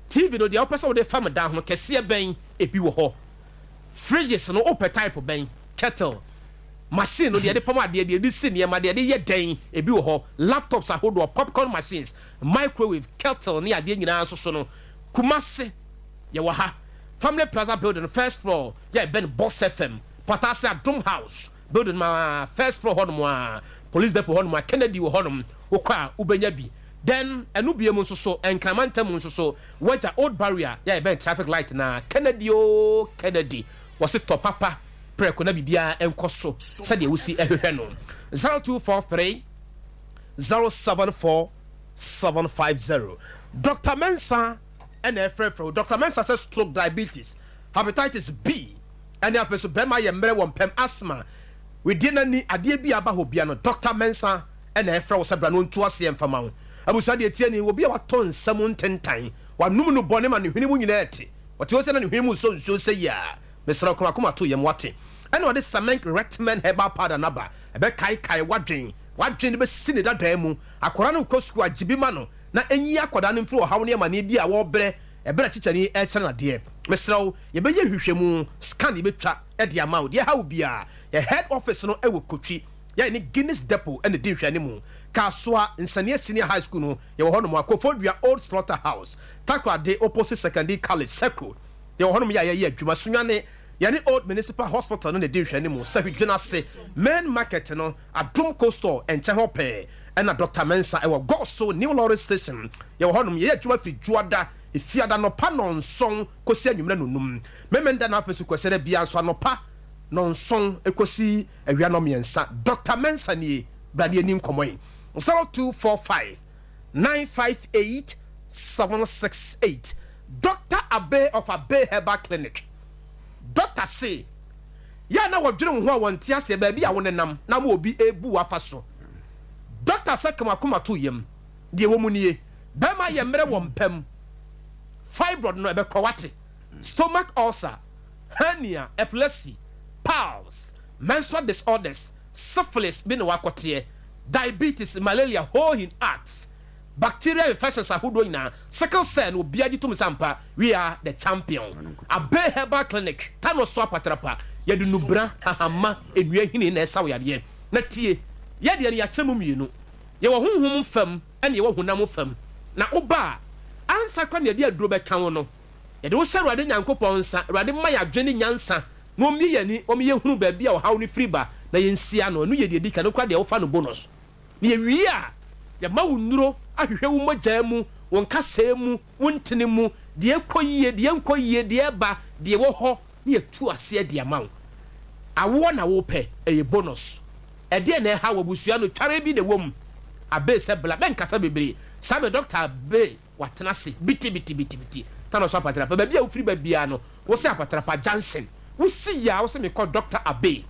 TV no dia wo pese wo de fam da ho kese ben ebi wo ho fridges no open type ben kettle machine no de pam ade de si ne ma de ye den ebi wo ho laptops ahodo popcorn machines microwave kettle ne ade nyina so no Kumase ye wo ha Family Plaza building first floor yeah ben Boss FM Patasa Drum House building my first floor honum police depot honum Kennedy wo honum okwa ubenya bi then enu bie mu so enkramanta mu so waja old barrier yeah ben traffic light na Kennedy Kennedy was it top papa preko na bibia enkoso said you see ehwehwe no 0243 074 750 Dr. Mensa and Efrefro. Dr. Mensa says stroke, diabetes, hepatitis B, and the office of Bema Yemre one pem asthma. We didn't need Adea Akye Abia. Dr. Mensa and Efrefro Sabranon to us and Famau. I was at the Tiani will be our ton someone 10 times. One number bonem and Hinimunity. What was an him so say ya. Mr. Okuma to Yamwati. I know this Samek Rectman Heba Padanaba. A bet Kai watching. Watching the sin that demo. A Korano Kosku a Jibimano. Na enyi akoda mfro hawo ne amane di a wo bre e bre chichani e chana de mesraw ye beye hwehwemu scan ye betwa e de amaw de hawo bia ye head office no e wo kotwi ye ni Guinness depot e ne di hwane mu kasoa nsane senior high school no ye wo hono mu akofodua old slaughterhouse takwa de opposite secondary college circle ye wo hono mu ye adwuma sunwane yani old municipal hospital no ne di hwane mu sahudwena se main market no adom coastal enche hope and Dr. Mensa ewo go so new lorry station ye wo honum ye adwuma fi juada ifiada no pa non son kosi anwumre nonum memenda na afesu kwesere bia so anopa non son ekosi awia no miensa Dr. Mensa ni brade ni nkomoy 0245 958 768 Dr. Abe of Abe Herbal Clinic Dr. say ya na wodwere ho a wonte ase ba bia wonenam na ma obi ebu afaso Dr. Sekama kuma to yem de wo munie be ma ye mre wo mpam fibroid no ebe kwate stomach ulcer hernia epilepsy piles menstrual disorders syphilis be no wakote diabetes malaria hoeing arts bacterial infections ahodo ina sickle cell no bia gitum sampa we are the champion Abe Herbal Clinic tano so apatrapa ye de nubra hahama enua hini na esa wo yade na tie ye de ya chemu mienu ye wo honhom fam ene ye wo honam fam na oba ansa kwa ne de aduro be kan wo no ye de wo sha ruade nyankopon nsa ruade ma ya dwene nyansa na omi ye ni omi ye hunu ba bia wo hawo ni friba na ye nsia no ye de dika no kwa de wo fa no bonus ne ye wi a ye ma wo nuro ahwehwe wo mogya mu won kasa mu wontene mu de ekoyie de enkoyie de ba de wo ho ne ye tu ase de amawo awo na wo pe eye bonus ede na ha wabusua no tware bi de wom Abe se bla ben kasa bebre sabe Dr. Abe watena se biti tano so apatrapa ba bia wo firi ba bia no wo se apatrapa Johnson wo si ya wo se me call Dr. Abe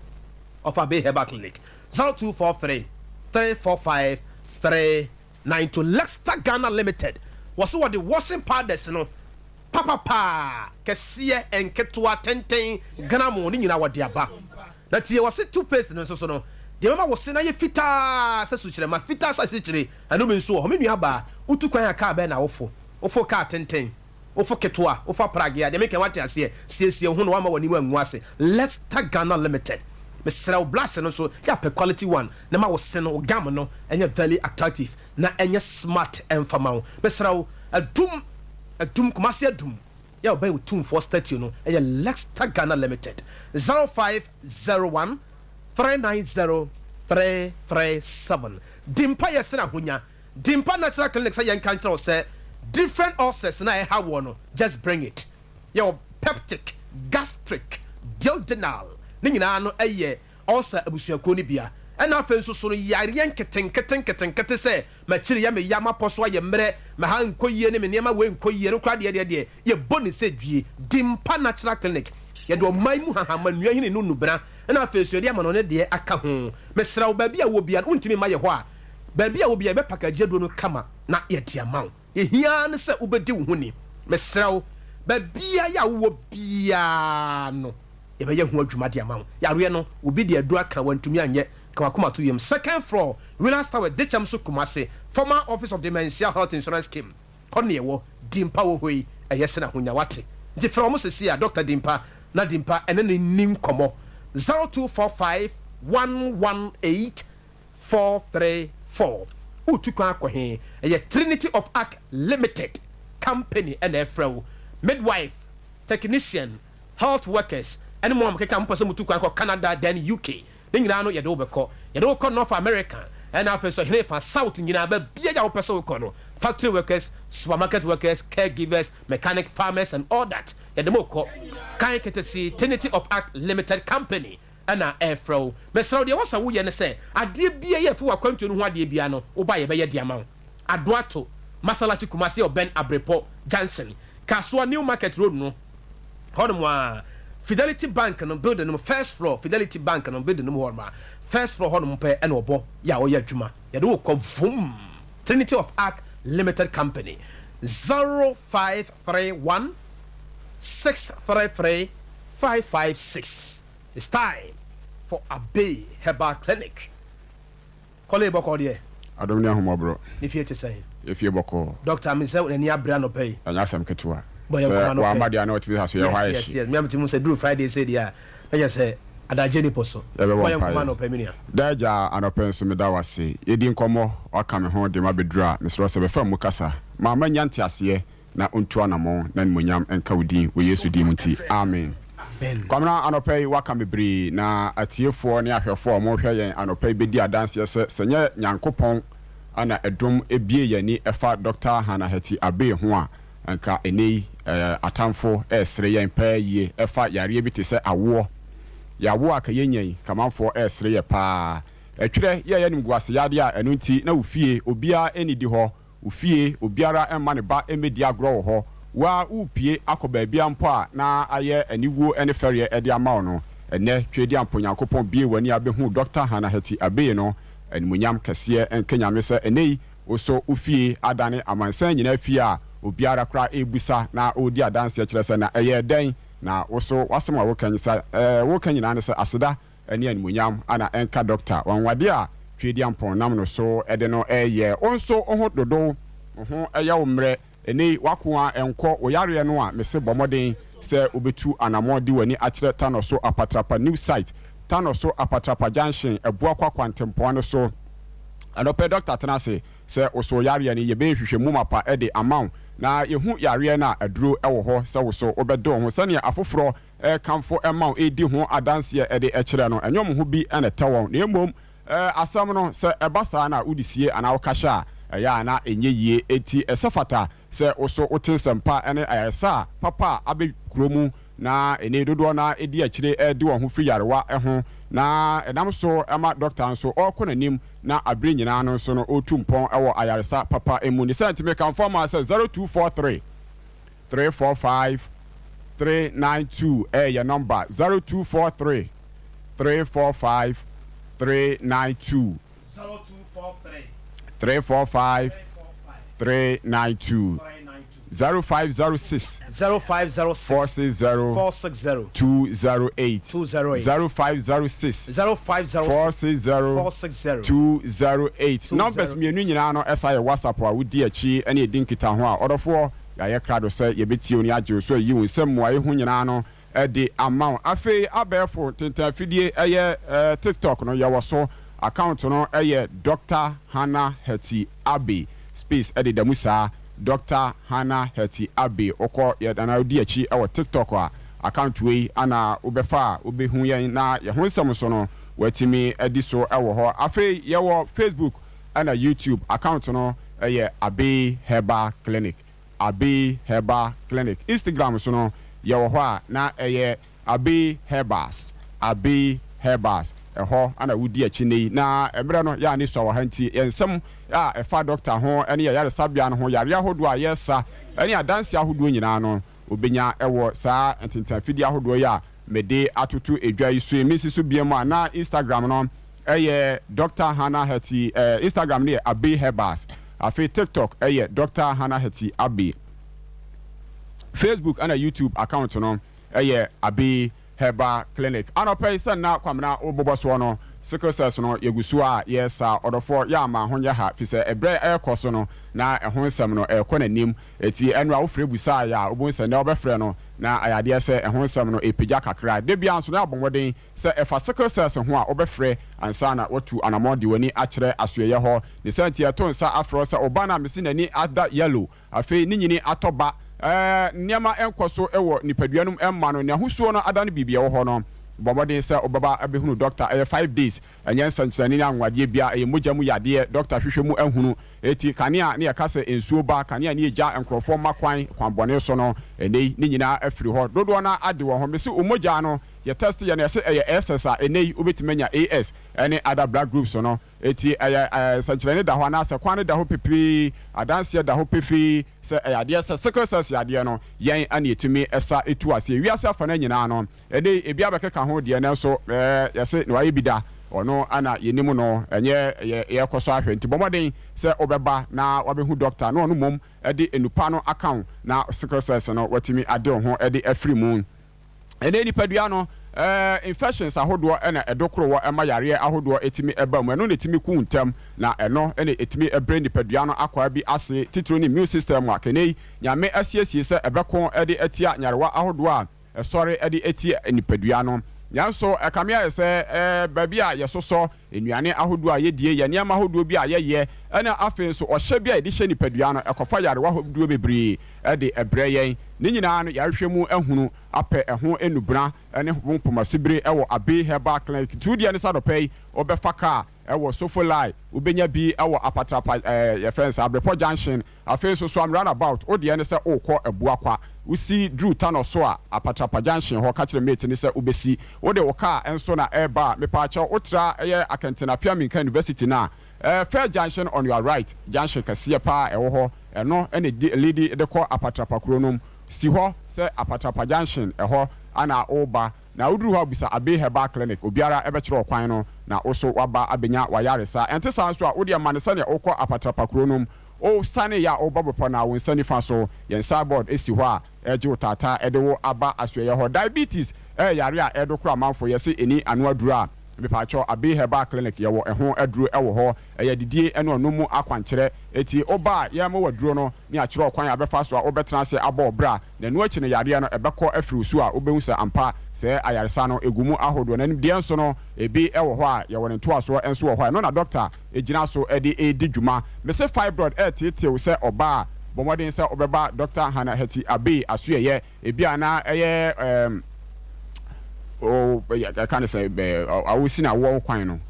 of Abe Herbal Clinic 0243 345 392 Lexter Ghana Limited was what the washing powders no papa kese enketua tenten Ghana mo ni nyina wode aba na tie was toothpaste no so no de mama was na ye fita se su kire ma fita sa se kire anu be nso ho me nua ba utu kwan aka ba na wofo ka tenten wofo ketua wofo pragia de make wate ase siesie ho no wa ma wani mu angu ase Lexter Ghana Limited Mr. Blush no so ya pe quality one na ma was no gam no enye very attractive na enye smart and famau Mr. adum kumasi adum ya obey with 2430 no enye Lexter Ghana Limited 0501 390 337 Dimpa yesena hunya Dimpa Natural Clinic say yan kan say different ulcers na ha wono just bring it your peptic gastric duodenal ni nyina no eye ulcer abusuako ni bia ena afenso so no yare keten say ma chiri ya me yama poso ye mre ma ha nkoyie ni me niam we nkoyie no krade de ye boni se dwie Dimpa Natural Clinic ye do mai mu hahama nua hini no nubra ena afenso de ama no ne de aka ho mesra wo ba bia wo bia untimi ma ye ho a ba bia wo bia be pakaje do no kama na ye dia mawo ye hia ne se ubedi wo ni mesra wo ba bia ya wo bia no ebeye hu adwuma de ama yare no obi de adu aka wantumi anye kawakoma to yem. Second floor Willas Tower Decham so Kumase, former office of the Dementia Health Insurance Scheme. Konne wo Dimpa wo hoi eyese na honya wate nti from mo sesi a Dr. Dimpa na Dimpa ene ne nim komo 0245 118 434 utukwa akwahe eye Trinity of Arc Limited company ene frɛ midwife technician health workers ene mo amkeka mpose mutukwa ko Canada then UK ne nyina no yede wo bekɔ North America and after so here for South nyina ba bia ya wo pese wo kɔ no factory workers, supermarket workers, caregivers, mechanic, farmers and all that yede mo kɔ kan ketesi Trinity of Arc Limited company ana airflow mesraw de wasa wo ye ne sɛ ade bia ye fu akwantu no ho ade bia no wo ba ye be ye de ama adoato Masalachi Kumasi or Ben Abrepo Johnson Kasua New Market Road no hono Fidelity Bank no building no first floor Fidelity Bank no building no horma first floor hono pe ene obo ya oya adwuma ya do ko vum Trinity of Arc Limited Company 0531 633 556. It's time for Adea Herbal Clinic. Kole boko de Adomnia homo bro if you say if you boko Doctor Mizel eni abra no pay anyasem ketua boy come wa ma dia na what be has your high yes me am say do Friday say dia I just say adaje ni poso boy come no pay me nia daja anopen so me da wase yedi nkomo aka me ho de ma bedura me so se be fam mukasa ma manya ntiase na ontu anamo na mmonyam enka wodi wo Yesu di munti amen. Kwabena anopɛ waka mebre na atiefo ne ahwɛfo mo hwɛ yɛn anopɛ bedi adanse sɛ nyankopɔn ana edom ebie yani ɛfa Dr. Hannah Hetty Abia ho a anka enei atamfo ɛsere yɛn pɛ yie ɛfa yare bi te sɛ awo yawo aka yenyan kamanfo ɛsere yɛ pa ɛtwerɛ yɛ nim guase yade a ɛno nti na ofie obia enidi hɔ ofie obiara ɛma ne ba emedi agro hɔ wa upie akoba bia mpo a na aye aniwuo ene fere ede ama no ene twedi ampo Nyankopɔn bie wani abehu Dr. Hannah Hetty Abia no animunyam kese enkanyame se enei oso ufie adane amansan nyina fie a obiara kra ebusa na odi adanse kyerɛ se na eye den na oso wasema wo kanyisa wo kanyina ne se aseda ene animunyam ana enka doctor wanwade a twedi ampo nam no so ede no eye onso oho dodo oho eye omre eni wakoa enko oyare no a mese bomoden se obetu anamo di wani akire tanoso apatrapa new site tanoso apatrapa junction ebua kwakwantempo no so anope doctor tenase se oso yare ni yebe hwehwe mu mapa ede amount na yehu yare na aduro ewo ho se wo so obedo ho sane afoforo kamfo amount edi ho adanse ede ekire no enyom ho bi ene tewon na emom asam no se ebasa na udisie ana okasha ya na enye yie eti esafata se oso otensempa ene ayesa papa abe kromu na ene dodo na edi akire edi wo ho firi yarewa ho na enam so ema doctor nso okonanim na abre nyina no so no otumpon ewo ayaresa papa emu ni sentime kan forma se 0243 345 392 your number 0243 345 392 345 392 0506 460 208 0506 460 208 numbers mienu nyina no esa ye WhatsApp a wodi achi ene edin kita ho a odofo ya ye krado se ye beti oni agye so yi wonsem mo aye ho nyina no de amount afei abefo tentafidie eye TikTok no ye woso account no Dr. Hannah Hetty Abia space edda musa Dr. Hannah Hetty Abia oko ye dana odi achi TikTok a account we ana obefa obehu yen na ye honsam so no watimi edi so ewo ho afi ye wo Facebook ana YouTube account no Adea Herbal Clinic Adea Herbal Clinic Instagram so no ye wo ho a na Adea Herbals Adea Herbals ho ana wudi achi nei na emre no ya ni so wa hanti ensem a efa doctor ho ene ya yare sabia no ho yare ahodo a yesa ene adanse ahodo nyina no obenya ewo saa ententafidi ahodo ya mede atutu edwa isu emisi so biemu na Instagram no Dr. Hannah Hetty Instagram ne Adea Herbals afi TikTok Dr. Hannah Hetty Abia Facebook and YouTube account no Adea Herbal Clinic. Anopay san na kwamna oboboso no sickle cells no yegusu a yes odofo ya ma honya ha fi se ebre ekoso no na ehon nsem no ekọ nanim eti enra wo frɛ busa ya obon se na obɛfrɛ no na ayade se ehon nsem no epija kakra de bia nso na abonwoden se efa sickle cells ho a obɛfrɛ ansa na watu anamode wani akyerɛ asoyɛ ho ne santi eto nsa afro se obana mesi nani ada yellow afei ni nyini atoba niama enkoso ewo nipaduanum emma no ne ahusuo no ada no bibia wo ho no bomodin se obaba abehunu doctor 5 days enye sankyerani na anwade bia mogya mu yade doctor hwehwɛ mu ahunu eti kanea ne yakase ensuo ba kanea ne eja enkrofo makwan kwanbone so no enei ne nyina afiri ho dodo na ade wo ho mesi omogya no ye test ye na se SS a enei obetimanya AS ene other blood groups no eti sankyerani da ho na se kwan da ho pepi adanse da ho pefi se yade se sickle cells yade no yen ane etumi esa etu ase wiase afa na nyina no enei ebi abekeka ho de na so yese no ayi bida ono ana yenimu no enye ye koso ahwe nti bomoden se obeba na wabehu doctor no ono mom ede enupa no account na sickle cells no watimi ade ho ede afri mu ene nipadua no infections ahodo ena edokoro wo ema yare ahodo etimi eba mu eno na etimi ku ntam na eno ena etimi ebre nipadua no akwa bi ase titro ni immune system wa kenei nyame asiesie se ebeko ede atia nyarewa ahodo a sorry ede atia nipadua no yanso ekamia ese baby a yesoso enuane ahodo a yedie ye niam ahodo bi a yeye ena afen so ohye bi a edi hye nipadua no ekofa yare wa ahodo bebre ede ebre yen ni nyina no yahwehwe mu ahunu apɛ ɛho enubra ene hompomasibre ɛwɔ Adea Herbal Clinic tudie ne sadopɛ obefa ka ɛwɔ Sofolai ubenya bi ɛwɔ apatrapa yefense Abrepo Junction afei so am roundabout odie ne sɛ okɔ ebuakwa usi Drew Tano so a apatrapa Junction ho ka kyerɛ mate ne sɛ ubesi wode wo ka enso na eba mepacha otra ɛyɛ Akentena Piaminka University na Fair Junction on your right Junction kase pa ɛwɔ ho ɛno ene lady de kɔ apatrapa kronom si ho se apatrapa Junction eho ana oba na uduru ho bisa Adea Herbal Clinic obiara ebekere okwan no na oso waba abenya wayaresa ente san so a odi amanesa ne okọ apatrapa kronom o sane ya obabopo na won sani fa so yen board esi ho a eje utata edewo aba asoye ho diabetes yare a edokoro amanfo yese eni anu aduru a mepacho Adea Herbal Clinic yewo eho aduru ewo ho eyadidie ene onomu akwankyere eti oba ye mo waduro no ni akyere okwan abefa so a obetena se aba obra na nu achi ne yare no ebekọ afiri so a obehu se ampa se ayaresa no egumu ahodo na nim de enso no ebi ewo ho a ye won to aso enso wo ho no na doctor ejina so edi dwuma me se fibroid tete se oba bomodin se obeba Dr. Hana Heti Abe asoye ebi ana eye I can't say I will see na wo kwan no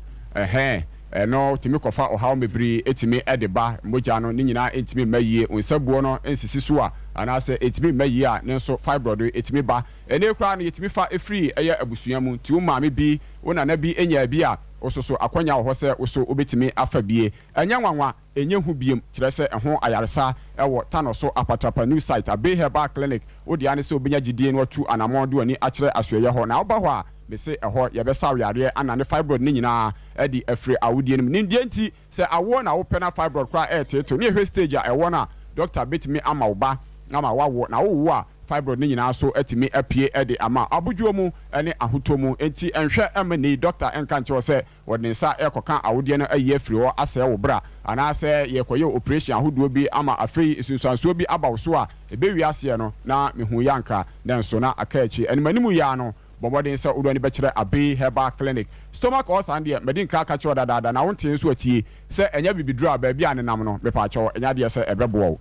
no timi kofa ohaw mebri etimi edeba moja no ni nyina etimi mayie onsabuo no ensisi so a ana se etimi mayie a ne so fibroid etimi ba ene kra no etimi fa efri eye abusua mu ti o maame bi wona na bi enya bi a ososo akwanya ho se oso obetimi afa bie enya nwanwa enye hu biem kire se eho ayaresa ewo Tano so apatrapa new site Adea Herbal Clinic odi ane se obenya gidie no atu anamodo ani akire asoye ho na oba ho a me se eho ye besa yare ana ne fibroid ni nyina edi afri awudie nim ni die nti se awo na wo pena fibroid kra eteto ni ehwe stage a ewo na doctor betimi ama oba ama wawo na wo a fibroid ni nyina so etimi apie edi ama abudwo mu ene ahoto mu enti enhwe emani doctor enka nche se wodin sa ekoka awudie no ayi afri ho ase wo bra ana se ye koye operation ahodo bi ama afri sunsanso bi abawo a ebewi ase no na mehu yanka na nso na akachi enimanimu ya no bomodin se udo ni bekire Adea Herbal Clinic stomach ulcer and medin ka cho dada na wontin so atie se enya bibidru a ba bia ne nam no mepa cho enya de se ebebo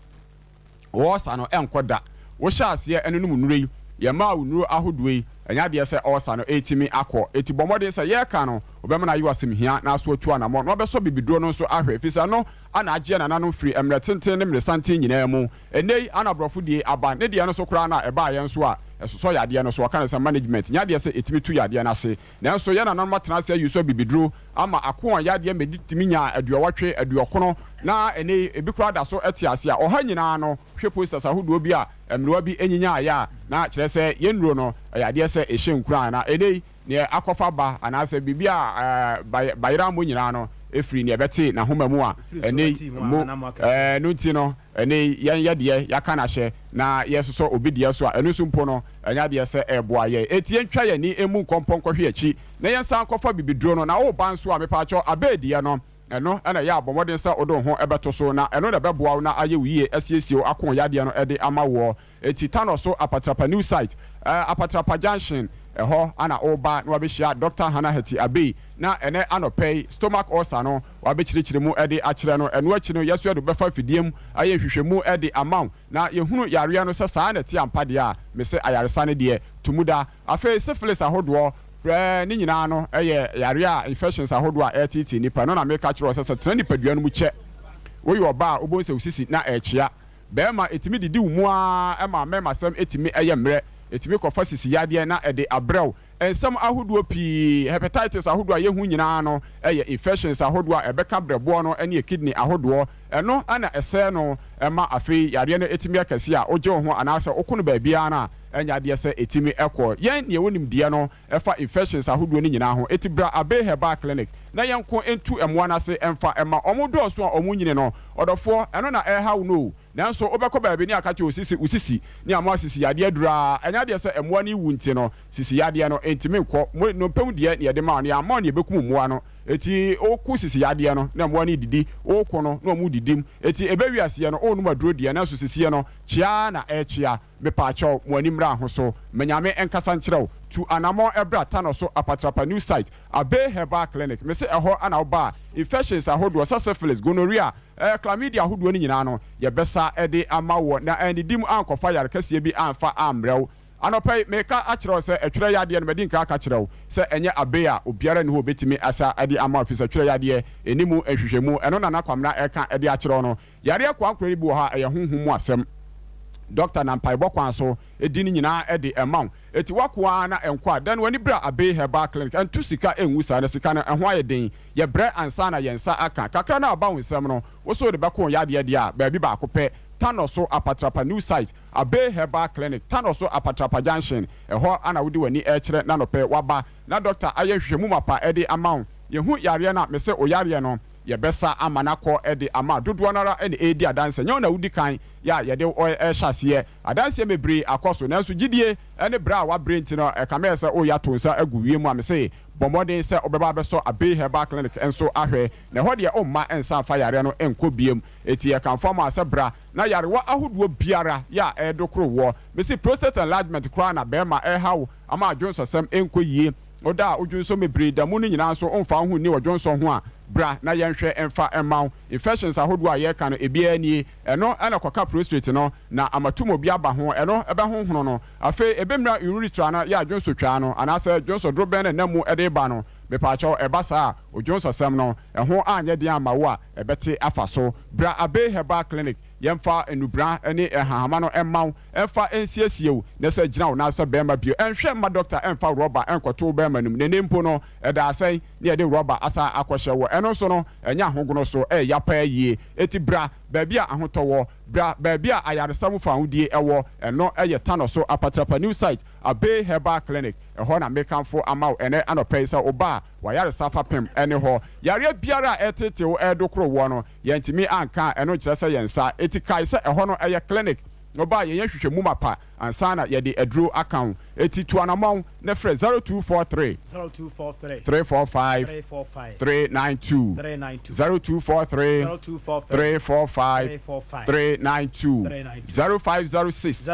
wo sa no enkoda wo sha ase enenum nurei ye ma unuro ahodoe enya de se ulcer no etimi akọ eti bomodin se ye ka no obema na yiwa sim hia na so atu anamo no obeso bibidru no so ahwe fisa no ana agye na nanom free emre tenten ne mre santen nyina mu enei ana brofo die aba ne de no so kra na eba ye nso a so yade no so waka na management nya de se etimi tu yade na se nanso ye na nanom atena se yuso bibidru ama akon yade meditimi nya aduowatwe aduokono na enei ebi kra da so etiase a oha nyina no hwe posters ahodo bi a emrewa bi enyinya aya na kire se ye nuro no yade se ehye nkura na enei ne akofa ba anase bibia bayira mo nyina no efiri ne beti na homa mu a ene mu no nti no ene yɛde yɛaka na hye na yɛsoso obi deɛ so a ɛno so mpo no ɛnya deɛ sɛ ɛboa yɛ eti ntwa yɛ ni emu nkɔmpɔ nkɔhwe akyi na yɛnsan kɔfa bibiduro no na wo ban so a mepacho abedie no ɛno ɛna yɛ abɔmɔden sɛ ɔdo ho ɛbɛto so na ɛno na ɛbɛboa wo na ayɛ wiye asiesie akɔ yadeɛ no ɛde ama wɔ eti tano so apatrapa new site apatrapa junction ɛhɔ ana ɔba na wabɛhyia Dr. Hannah Heti Abei na ɛnɛ anɔpɛ stomach ulcer no wabɛkyerɛkyerɛ mu ɛde akyerɛ no ɛno akyi no yɛso ɛde bɛfa fidiem ayɛ hwehwɛmu ɛde amount na yɛhunu yareɛ no sɛ saa na ɛte ampadeɛ a mese ayaresa no deɛ tumuda afei syphilis ahodoɔ ne nyinaa no ɛyɛ yare a infections ahodoɔ a ɛtete nipa no na meka kyerɛ sɛ tena nipadua no mu kyɛ woyɛ ɔba a wobɔ sɛ wosisi na ɛkyea bɛrima ɛtumi didi wo mu a ɛma mɛma sɛm ɛtumi ɛyɛ mmerɛ ɛtumi kɔfa sisi yadeɛ na ɛde abrɛw ensam ahodoɔ pii hepatitis ahodoɔ a yehu nyinaa no ɛyɛ infections ahodoɔ a ɛbɛka brɛboɔ no ɛne kidney ahodoɔ ɛno ana ɛsɛ no ɛma afei yareɛ no ɛtumi akɛse a ogye wo ho anaasɛ okono baabia na ɛnya deɛ sɛ ɛtumi ɛkɔ yɛn ne ɛwonim deɛ no ɛfa infections ahodoɔ no nyinaa ho ɛti bra Abei Herbal Clinic na yɛnko ɛntu ɛmmoa no ase ɛmfa ɛma ɔmo dɔɔso a ɔmo nyine no ɔdɔfoɔ ɛno na ɛhaw no nanso wobɛkɔ baabi ne aka kyɛ osisi ne ama sisi yadeɛ duraa ɛnya deɛ sɛ ɛmmoa no wu nti no sisi yadeɛ no ɛntimi nkɔ nnompɛm deɛ ne yɛde ma no yɛama ne yɛbɛkum mmoa no eti oku sisi yadeɛ no na mmoa no didi okɔ no na ɔmo didim eti ɛbɛwi aseɛ no ɔnum aduro deɛ nanso sisiɛ no kyea na ɛkyea mepaakyɛw mo ani mmra ho so menyame ɛnkasa nkyerɛw tu anamɔ ɛbra tano so apatrapa new site Abei Herbal Clinic me se ɛhɔ ana woba infections ahodoɔ sɛ syphilis gonorrhea chlamydia ahodoɔ no nyinaa no yɛbɛsa ɛde ama wɔ na ɛndidim ankɔfa yare kɛseɛ bi amfa ambrɛw anɔpɛ meka akyerɛw sɛ ɛtwerɛ yadeɛ no mɛdi nka aka kyerɛw sɛ ɛnyɛ Abei a obiara ne hɔ obɛtumi asa ɛde ama ofi sɛ twerɛ yadeɛ ɛnimu ɛhwehwɛmu ɛno na Kwabena ɛka ɛde akyerɛw no yareɛ kwankora bi wɔ ha ɛyɛ honhom mu asɛm Doctor na mpaebɔ kwan so edi ne nyinaa ɛde ɛmaw eti wakoa na ɛnkɔ a dan wani bra Abei Herbal Clinic ɛntu sika ɛnwu saa na sika no ɛho ayɛ den yɛbrɛ ansa na yɛnsa aka kakra na aba wo nsɛm no woso de bɛkɔ yadeɛ deɛ a baabi baako pɛ tano so apatrapa new site Abei Herbal Clinic tano so apatrapa junction ɛhɔ ana wodi wani ɛkyerɛ na nɔpɛ waba na doctor ayɛ hwehwɛmu mapa ɛde amaw yɛhu yareɛ na mese o yareɛ no yɛbɛsa ama nakɔ ɛde ama dodoɔ nara ɛne ɛdi adanse nyɛ na wudi kan ya yɛde ɛhyɛseɛ adanse bebree akɔ so nanso gyidie ɛne bra a wabrɛ nti no ɛkame sɛ o yɛato nsa agu wie mu a mese bɔmmɔden sɛ ɔbɛba bɛsɔ Abei Herbal Clinic nso ahwɛ na ɛhɔ deɛ ɔmma ɛnsa mfa yareɛ no ɛnkɔ biem eti yɛkamfa mu a sɛ bra na yarewa ahodoɔ biara yɛ a ɛdokoro wɔ mese prostate enlargement koraa na bɛrima ɛhaw ama adwonsɔsɛm ɛnkɔ yie oda a odwonso mebree da mu no nyinaa nso ɔmfa ho ni odwonso ho a bra na yɛnhwɛ ɛmfa ɛmaw infections ahodoɔ a yɛka no ebiara nie ɛno ɛna kɔka prostate no na amatumo bi aba ho ɛno ɛbɛhohono no afei ebemra urethra no yɛ adwonso twaa no anaasɛ adwonso drobɛn na namu ɛde ba no mepaakyɛw ɛba saa odwonso sɛm no ɛho anyɛ den ama wo a ɛbɛte afa so bra Abei Herbal Clinic yɛmfa enubra ne ɛhahama no ɛmaw ɛmfa ɛnsiesie wo na sɛ gyina wo na sɛ bɛrima bio ɛnhwɛ ma doctor ɛmfa rɔba ɛnkɔto bɛrima no mu ne nempo no ɛda asɛn ne yɛde rɔba asa akɔhyɛ wɔ ɛno nso no ɛnyɛ ahogono so ɛyɛ pa yie eti bra baabi a ahotɔ wɔ bra baabi a ayaresa mu fahodie ɛwɔ ɛno ɛyɛ tano so apatrapa new site Abei Herbal Clinic ɛhɔ na mekamfo ama wo ɛnɛ anɔpɛ sɛ oba wayaresa fa pem ɛne hɔ yareɛ biara a ɛtetew ɛdokoro wɔ no yɛntimi anka ɛno kyerɛ sɛ yɛnsa eti kae sɛ ɛhɔ no ɛyɛ clinic oba yɛyɛ hwehwɛ mu mapa ansana yɛde aduro account eti tuanamon ne frɛ 0243 345 392 0243 345 392 0506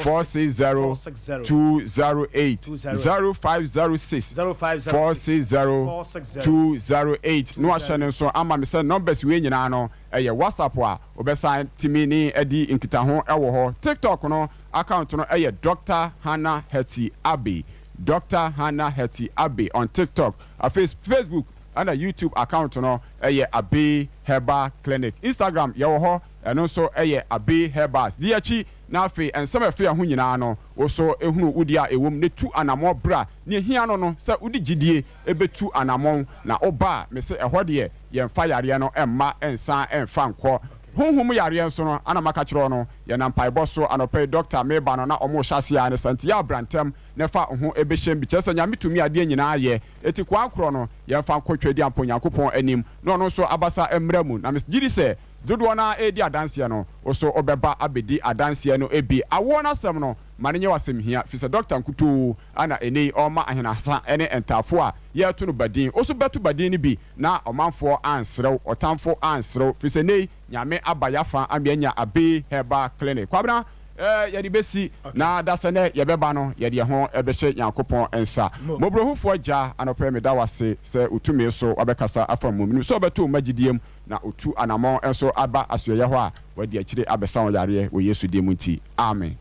460 208 0506 460 208 no ahyɛne nso ama me sɛ numbers wei nyinaa no ɛyɛ WhatsApp a obɛsan timi ne adi nkitaho ɛwɔ hɔ TikTok no account no ɛyɛ Dr. Hannah Heti Abia Dr. Hannah Heti Abia on TikTok Facebook and a YouTube account no ɛyɛ Abei Herbal Clinic Instagram yɛwɔ hɔ ɛno nso ɛyɛ Abei Herbals di akyi na afei nsɛm ɛfɛ ho nyinaa no oso ehunu wudi a ewom ne tu anamɔ bra ne hia no no sɛ wudi gidie ebetu anamɔ na oba me se ɛhɔ deɛ yɛmfa yareɛ no ɛmma ɛnsan ɛmfa nkɔ honhom yareɛ nso no ana maka kyerɛ no yɛnam paibɔ so anɔpɛ doctor meba no na ɔmo hyasia ne santia abrantem ne fa ho ebehyɛm bi kyerɛ sɛ nyame tumi adeɛ nyinaa yɛ eti kwankorɔ no yɛmfa nkɔtwadi ampo nyankopɔn anim na ɔno nso abasa mmra mu na me gidi sɛ dodoɔ na edi adanseɛ no oso obeba abedi adanseɛ no ebi awo na asɛm no ma ne nyɛ wasɛm hia fi sɛ doctor nkutu ana eni ɔma ahenasa ene entafo a yɛto no badin oso beto badin ni bi na ɔmanfoɔ ansrew ɔtamfo ansrew fi sɛ nei nyame abayafa amianya abe heba clinic kwabena yɛde bɛsi na dasɛ ne yɛbɛba no yɛde ho ɛbɛhyɛ Nyankopɔn ensa mobrohufoɔ gya anɔpɛ me da wase sɛ utumi so wabɛkasa afa mu so ɔbɛto magidiem na otu anamɔ enso aba asoyɛ hɔ a wadi akyire abɛsa wo yare wɔ Yesu dim nti amen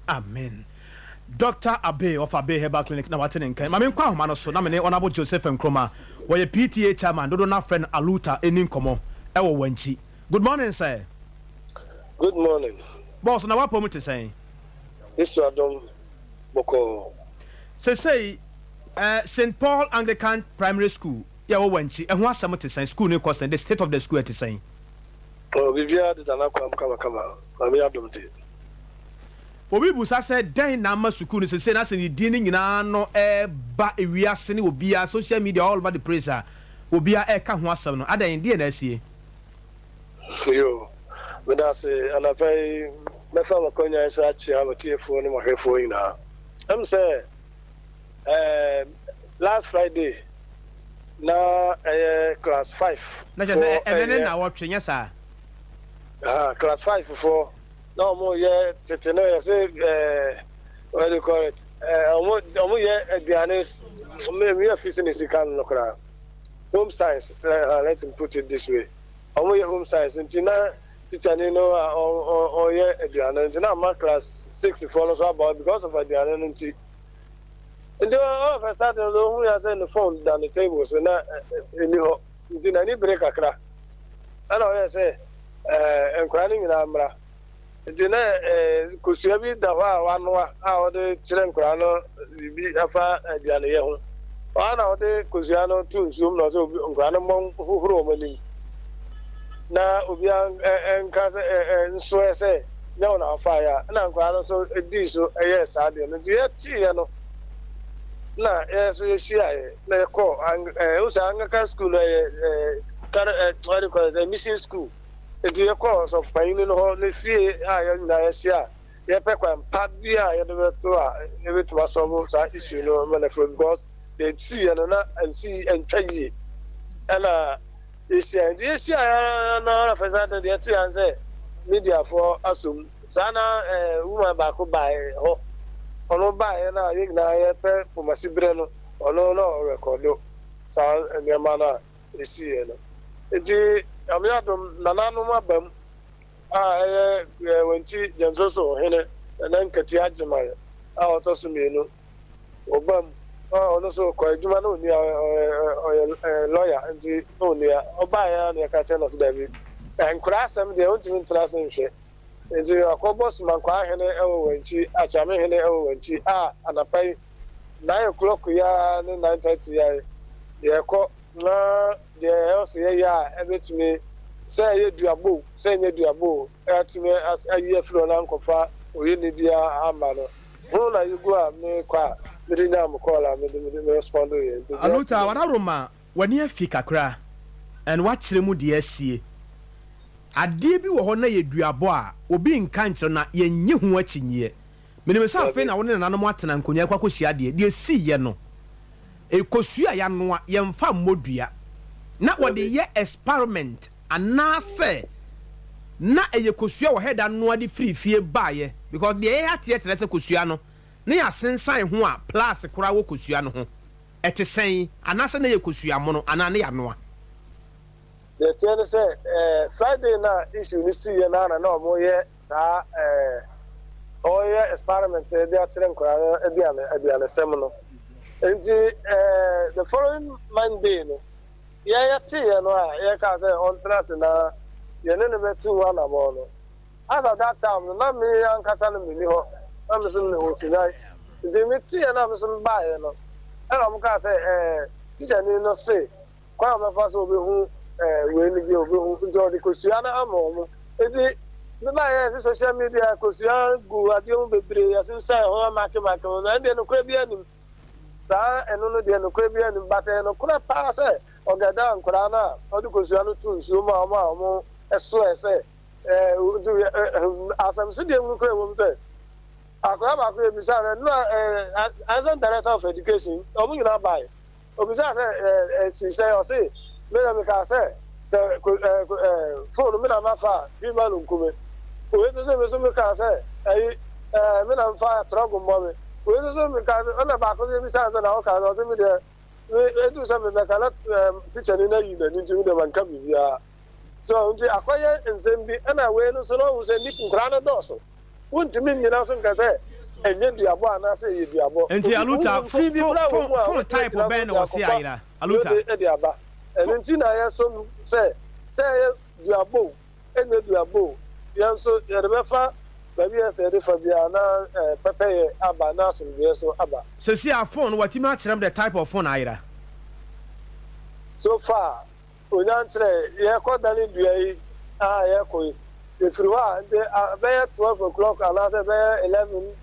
amen Dr. Abe of Abe Herbal Clinic na watene nkan ma me nkwa homa no so na me ne Honorable Joseph Nkroma wɔ yɛ PTA chairman dodo na friend Aluta eni nkomo ɛwɔ wanchi. Good morning sir. Good morning. Boss na wapo mu te sɛn. This Adom Boko. Say St. Paul Anglican Primary School ya wo wanchi ɛho asɛm te sɛn school ne kɔsɛn the state of the school te sɛn. Oh bibia de na kwam kama ami Adom te. Obi busa sɛ dan na ma school ne sɛ na sɛ ni din nyina no ba ewiase ne obia social media all over the place obia ka ho asɛm no adan die na asie. Yo Medase anapai mefa makonya so achi amatiefo ne mahefo ina am say last Friday na class 5 na just ene na what twenya sa class 5 for no mo ye tete no ye say what do you call it omo ye aduane me afisi ne sikan no kra home science let's put it this way omo ye home science ntina teacher no or yeah aduane na ma class 6 follow so about because of aduane nti and all of a sudden who has on the phone down the table so na any ho nti ni break akra ana o say enkwani nyina amra nti na kosua bi da ho a wano a o de kire nkra no bi afa aduane ye ho ana o de kosua no tu nsum no so nkra no mo hohoro o mali na obi enka nso ese nya na afa ya na nkwa no so edi so yes ade no die tie no na yeso yeshia na ko usa Anglican school mission school edi course of pain no ho na fie a ya na yeshia ye pe kwa mpa bia ye de beto a ye beto aso sa issue no na from God they see no na see entwaye ana Asia na fasada de ati anse media for asum sana woman ba ko ba ho ono ba na ye na ye pe pomasibre no ono no record sa nyama na esi no enti amiadom nananu mabam wanti jansoso hene na nkati agema a otoso mienu obam ono so ko adwuma no ni lawyer nti no ni oba ya na ka che no so dabi enkura asem de ontimi ntrase nhwe nti akobos man kwa hene ewo wanchi achame hene ewo wanchi anapai 9 o'clock ya ne 9:30 ya ye ko na de else ya ebetimi say ye duabo say nye duabo etimi ayi afro na nkofa oye ne bia ama no ho na yugo a me kwa me nyam call am me respond ye Aluta wararoma wani afi kakra and wakyere mu de asie ade bi wo ho na ye duabo a obi nka nkyere na ye nye ho akyinye menim sa afi na woni nanom atena nkonya kwa kosia de si ye no ekosua ya no ye mfa modua na wode ye experiment anase na eyekosua wo heda no ade free baaye because de ye ate tere se kosua no na ya sensan ho a plus kora wo kosua no ho etesen anase na ye kosua mo no ana na ya no a the tell say Friday na issue ni see na na omo ye sa oye experiment de atere nkora aduane sem no nti the following Monday no ya tie no a ya ka say on trust na ye ne betu one abo no as at that time no na me ankasa no me ni ho na me so me ho sinai nti me tie na me so ba ye no e na mo ka say teacher ni no say kwa me fa so be hu we ni bi obi hu nti o de kosua na amo nti me ba ye social media kosua gu adie bebre ya sinsa ho make na de no kwa bi anim sa eno no de no kwa bi anim bata no kura pa say ogada nkura na o de kosua no tu nsuo ma ɛso ɛsɛ asam si de mu kura mu sɛ akora ba ko ebisa no as director of education omu nyina bai obisa sɛ si sɛ o se me na me ka sɛ phone me na ma fa bi ma no nkume o eto sɛ me so me ka sɛ me na fa trogo mo me o eto sɛ me ka ona ba ko ebisa sɛ na o ka o se me de edu sɛ me na kala teacher ni na yi na nti me de man ka bibia so nti akoye nsɛm bi na we no so no sɛ ni nkra no dɔso wontimi nyina so nka sɛ enye duabo anase ye duabo enti aluta phone type ben na wose ayira aluta e duaba enti na ye so sɛ ye duabo enye duabo yan so ye de befa ba bi ese de fa bia na pepeye aba na so bi so aba so see a phone watimi a kyerem the type of phone ayira so far onyantre ye kodani dua yi ye koyi efiri hɔ a bɛyɛ 12 o'clock anaasɛ bɛyɛ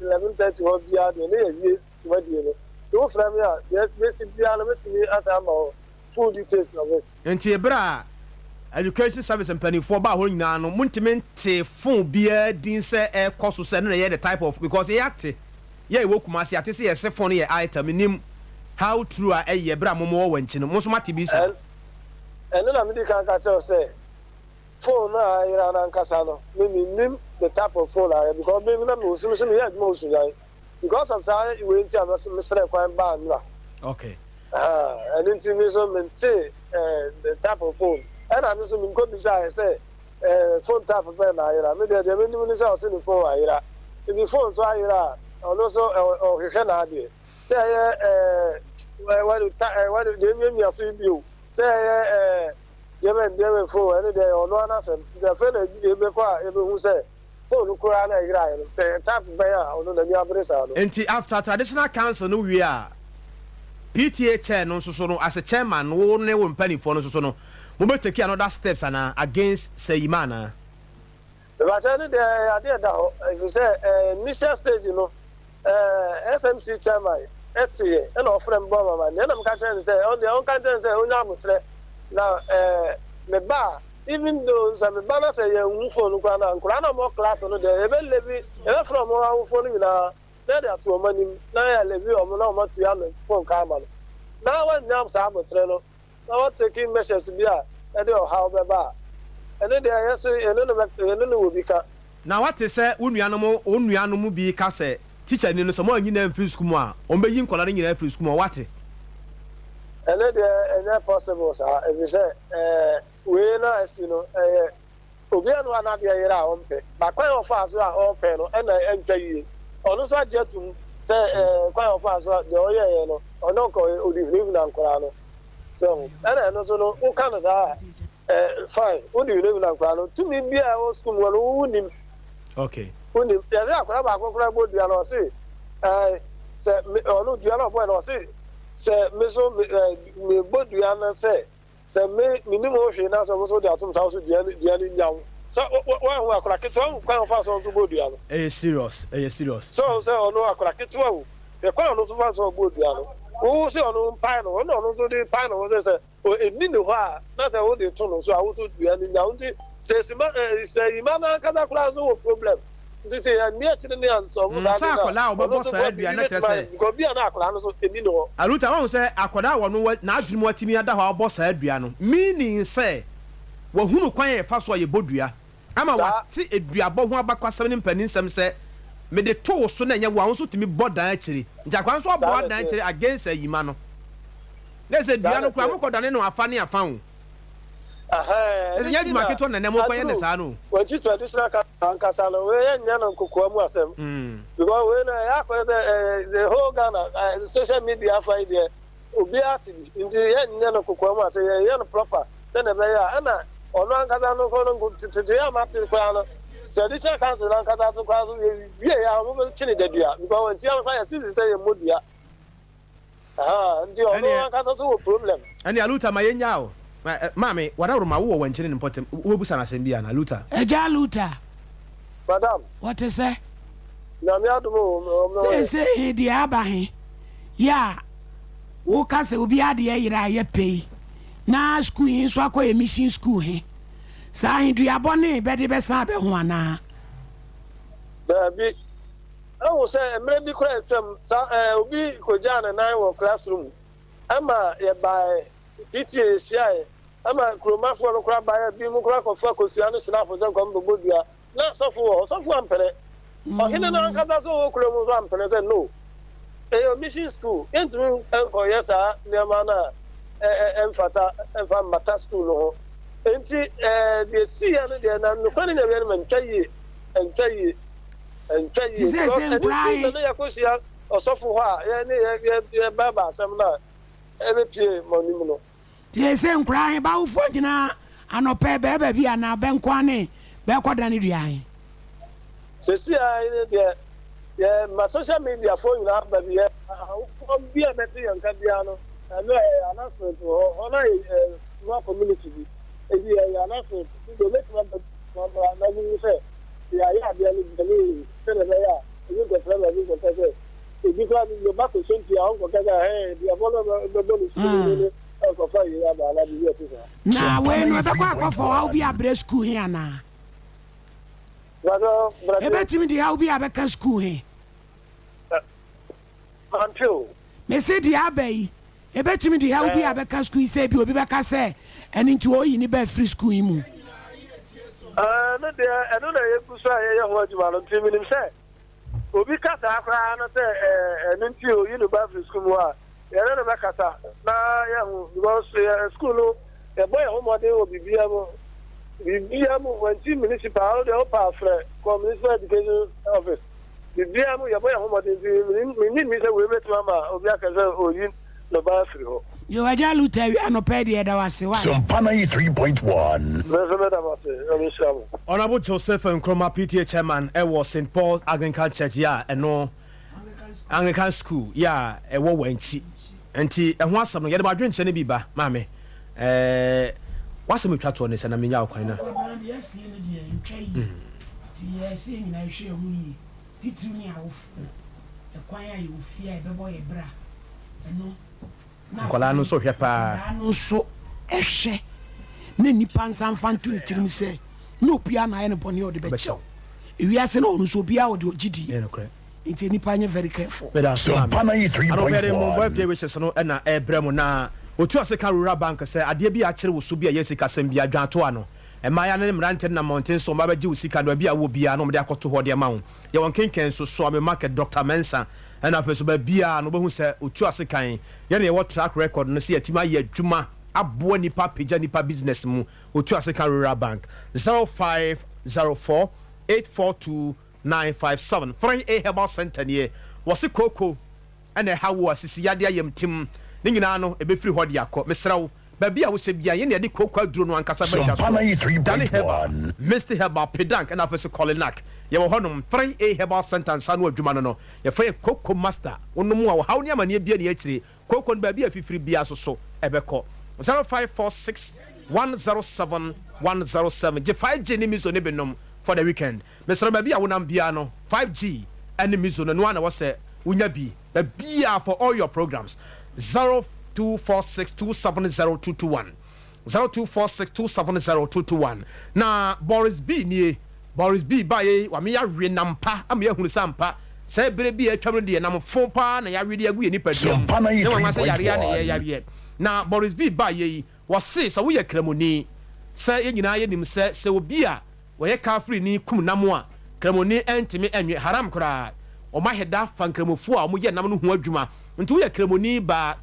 11:30 hɔ biara deɛ ne yɛ wie wadie no nti wofrɛ me a bɛsi biara no mɛtumi asa ama hɔ full details of it nti ɛberɛ a education service mpanimfoɔ ba hɔ nyinaa no montimi nte phone biara din sɛ ɛkɔ so sɛ no na yɛ the type of because yɛate yɛ ɛwɔ Kumasi ate sɛ yɛsɛ phone yɛ item nim how true a ɛyɛ ɛberɛ a momɔ wɔ nkyi no mo nso mate bi sa ɛno na mede ka kyerɛw sɛ phone na ira na nkasa no me nim the type of phone I because me na me usum me yet mo usuyan because of say we nti am me sere kwan ba nra okay and nti me so me the type of phone and am so me ko bisa say phone type of na ira me de me nim ni say o se ni phone ira the phone so ira ono so o hwehwe na ade say what do me afi bio say Yemen phone any day or no answer. The friend you be quite who say phone Koran and tap bear on the Yabrisa. And after traditional council, no, we are PTA chair, no, so as a chairman, won't know penny for no, so no. We may take another steps and against Seymana. But any day, idea that if you say initial stage, you know, FMC chairman, ETA, and our friend Bomberman, then I'm catching say, on the own country, say, oh, now me ba even though some banner say you phone nkwana more class no dey ebe levi ebe from our phone na dey to money na ya levi o na o to ya phone ka ma na when nyam sa abotre no na what taking measures bia e dey how be ba ene dey yes ene no wo bi ka na what say unuanom bi ka say teacher ni no so mo anyi na free school mu a o be yi nkola ni nyina free school mu what and then possible sir if you say we na you know obi anu anade yera ompe ba kwan of us a ompe no e na entwa yi onu so ajetum say kwan of us de oye no ono ko odi live na nkora no so and no so no u kan sa fine odi live na nkora no to me bia o school wo no unim okay unim ya say akora ba akora bo dua no say say onu dua no boy no say se me so me bodua na se me minimum hwe na so de atom tawo so dua ni nyawo so wa hu akora ketwa kwan fa so bodua no serious so ono akora ketwa wo e kwan no so fa so bodua no wo se ono mpan no ono so de pan no se o eni ne ho a na se wo de to no so a wo so dua ni nyawo nti se ima na kaza kura so problem This is a near to the answer. Sakola, boss, I do not say. Go be an aqua, so you know. Aluta won't say, Aquada, one what now dream what me at the boss, Adriano. Meaning, say, well, who quiet fast while you bodia. I'm a what? See, it be above 1 back 7 pennies. Some say, made the toe soon and you want to me board actually. Jackwan's what board actually against a Yimano. There's a Diano Quamuco than no funny I found. There's a young market on the Nemo Sano. When you traditional Casano, we ain't Yanan Kukuamuasem. Because when I the whole Ghana, social media for idea, Ubiati, in the Yanan Kukuama, say, Yan proper, then a mayor, Anna, or non Casano, to the Martin Quano. Traditional council and Casato Castle, we are moving to the Dia, because when Tiana Fire sees say a Mudia. And the other Casato problem. And the Aluta Mayao. Mami, whatever my war when chilling important, who was an assembly and a luta. Eja luta. Madam, what is that? Say, the Abahi. Ya, Wokas will be at the air, pay. Now, school in Swako, a mission school, he. Sa du abone be de be san be ho ana. Baby. I will say maybe cry sa obi ko jana na wo classroom. Ama ye by PTA CI. Ama kromafo no kra ba bi mu kra kofa kosua no sina fo se kom do bodua. Na sofo ampere. Ohine na nkata so wo kromu so ampere se no. Mission school entumi ko yesa nema na emfa mata school no enti the see and the na no kwani na we man twaye so na yakosia osofo ho a ye baba asem na ebepie monim no tie se nkra he ba wo fo gina anope be bi ana be nkwane be kodane duan se see I yeah, my social media phone now, baby. I'm be a better young Cabiano. I know an announcement or no community. If you are an announcement, you make my say, yeah, the you get friend if you come in your back to send your uncle, hey, the one of the bonus. Now, when we back for how be a breast school here now. Ebetimi di how be a school here. Until me say di abai ebetimi di how be a school say bi obi beka say eni nti o yi ni be free school yi mu. No there I don't know you say you ho juma no timi nim say obi kasa akra no say eni nti o yi no be free school mu a ye no be kasa na ye hu because school no e boy ho mo dey obi bia mo when municipal dey open for community education office. The Biamu, your boy, me say we met Mama, Obiaka, or you, no bathroom. You are Jalu Terry and Opedia, that was Sompa 93.1. Honorable Joseph and Chroma PTA chairman, I was St. Paul's Anglican Church, yeah, and no Anglican school, yeah, a war wenchi. And tea, and once some get about drink, Jenny Biba, mammy. What's the muchacho on this and I mean, yes, yes, I share we. Tituni awufu ekwanya yufi e bebo ye bra eno na kola no so hwe pa no so ehwe na nipa nsanfa ntu tirim se no pia na ye ne boni o de becho ewiase na onu so bia o de ogidi e no kre nti nipa anye very careful so pana 3.1 mo boy play wishes no e na e brem na otu aseka rural bank se ade bia akere wo so bia yesika sem bia dwanto ano Maya ne mrante na mountain so mabaji usika do bia wo bia no me de akoto ho de ma wo ye won kenken so me market Dr. Mensa and afeso ba bia no behu se otu asekan ye ne wo track record no se yatima ye adwuma abo nipa page nipa business mu otu asekan rural bank 0504 842 957 free a herbal center ne wose koko ene hawo asisi yade ayem tim ne nyina no e be free ho de akọ mesrawo baby I will say bia ye ne de kokwa duro no ankasa beka so Danny Heba Mr. Heba Pedank and afeso Colinak ye wo honom 3A Heba sentence anu adwuma no ye fa koko master wonu mu a hawo ne amane bia ne akire koko no baby afifiri bia so ebeko 0546 107 107 je 5G ni mizo ne benom for the weekend Mr. baby awonam bia no 5G and mizo no ana wo se unya bi bia for all your programs 0246270221 0246270221 na Boris B nie Boris B baye wa me ya we nampa am ya hunu sampa say bere bi atwam de nam fo pa na ya we de agu ni padum na wa say yare na ya yare na Boris B baye wa se so we kramoni say enyina ye nim se obi a wo ye kafri ni kum namo a kramoni entimi enwe haram kura o ma heda fankramofo a mo ye nam no ho adwuma nti wo ye kramoni ba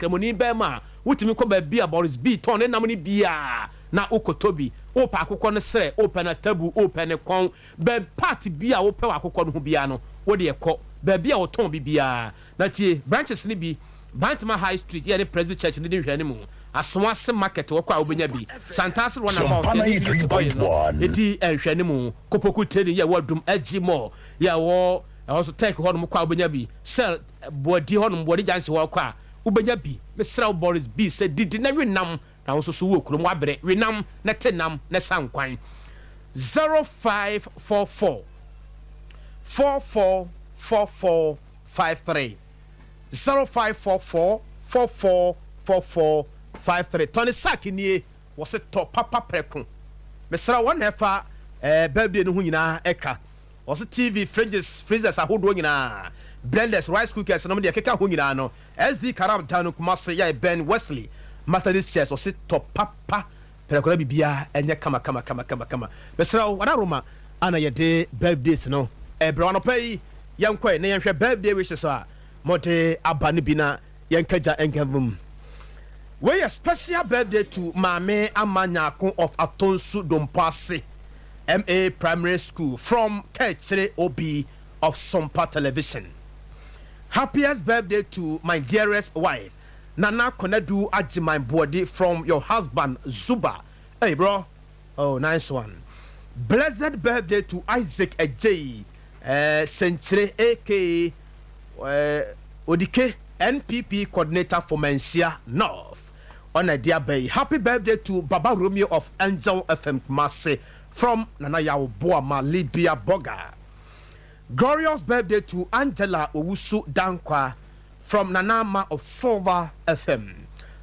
ma wutimi ko ba bia Boris B ton nam ni bia na ukotobi o pa akokọ no sere o pa na tabu o pa ne kon ba party bia wo pa akokọ no ho bia no wo de ekọ ba bia wo ton bia na tie branches ni bi Bantama High Street here the Presbyterian Church ni de hwani mu Asomase market wo kwa obenya bi Santas run about eti hwani mu Kopoku Tedi ye wadum Ejimo ya wo also take honum kwa obenya bi sell body honum body janse wo kwa obenya bi Mr. Boris B said did na renam na wo so wo kuro mu abre renam na tenam na sankwan 0544 444453 0544 444453 Tony Sakini was a top papa preku mesra one efa birthday no hu nyina eka also TV freezers ahodo nyina blenders rice cookers no de keka hu nyina no SD Karam Tano Kumase ya Ben Wesley Methodist Church also top papa perakora bibia enye kama mesra wana roma ana yede birthdays no bra no pay yankwa na yanhwe birthday wishes a mote abane bina yankaja enkavum. We a special birthday to Mame Amanyako of Atonsu Dompase MA Primary School from Kechere OB of Sompa Television. Happiest birthday to my dearest wife Nana Konedu Ajimai Body from your husband Zuba. Hey bro, oh nice one. Blessed birthday to Isaac Ejay Century aka Odike NPP coordinator for Mensia North on Adea Bay. Happy birthday to Baba Romeo of Angel FM Kumase from Nanaya Boama Libya Boga. Glorious birthday to Angela Owusu Dankwa from Nanama of Silver FM.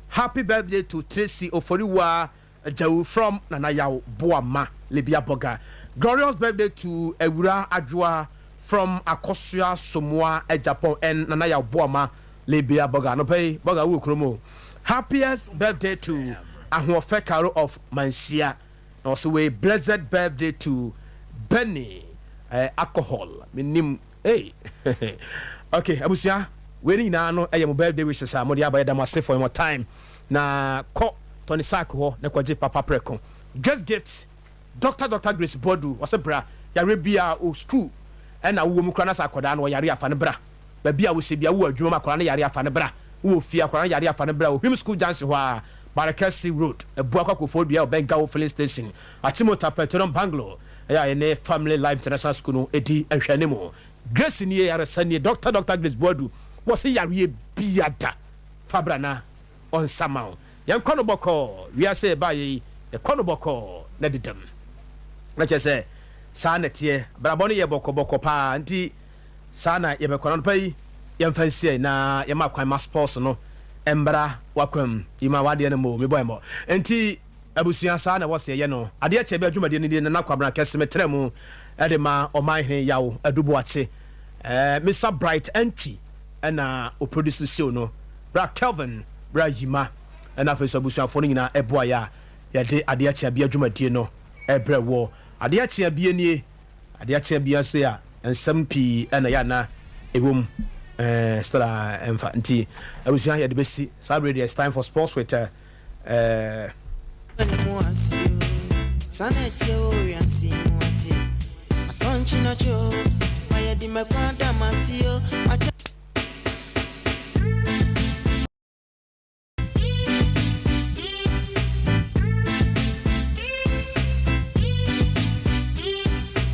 Happy birthday to Tracy Oforiwa Jau from Nanaya Boama Libya Boga. Glorious birthday to Ewura Adwa from Akosua Somoa Japan and Nanaya Boama Libya Boga. No pay Boga Wukromo. Happiest birthday to Ahwofe Karo of Mansia. Also a blessed birthday to Benny Alcohol. Minim hey. Okay, Abusia. We na no my birthday wishes are Modia by Damase for more time. Na ko Tony Sako na kwaje papa preko. Guest gifts. Dr. Grace Bodu was a bra. Yarabia o school. And a woman crana sakoda no yari afane bra. Baby a wusibia wo adwuma kwara na yari afane bra. Wo fia kwara yari afane bra. Wo him school dance ho a Barakasi Road. E bua kwakofo bia Benga wo filling station. Achimota Petroleum Bangalore. Ya ene Family Life International School no edi ehwane mo. Grace ni yare sane Dr. Grace Bodu. Was yari biada. Fabrana on Samao. Yan kono boko. We are say baye e kono boko na didem. Na chese sana tie braboni ye boko pa nti sana ye bekono pai ye mfansie na ye makwan ma sports no embra wakwam ima wade ne mo me boy mo nti abusuan sana wose ye no ade ache be adwumade ne na Kwabena Kese metremu ede ma oman hene yawo adubo ache Mr Bright entry na o produce show no bra Kelvin bra Yima na fa so abusuan fo no nyina eboa ya de ade ache Abia adwumade no ebre wo Adea Akye Abia nie Adea Akye Abia so ya ensam pi na ya na ewom stara emfa nti abusuan ya de besi saturday it's time for sports with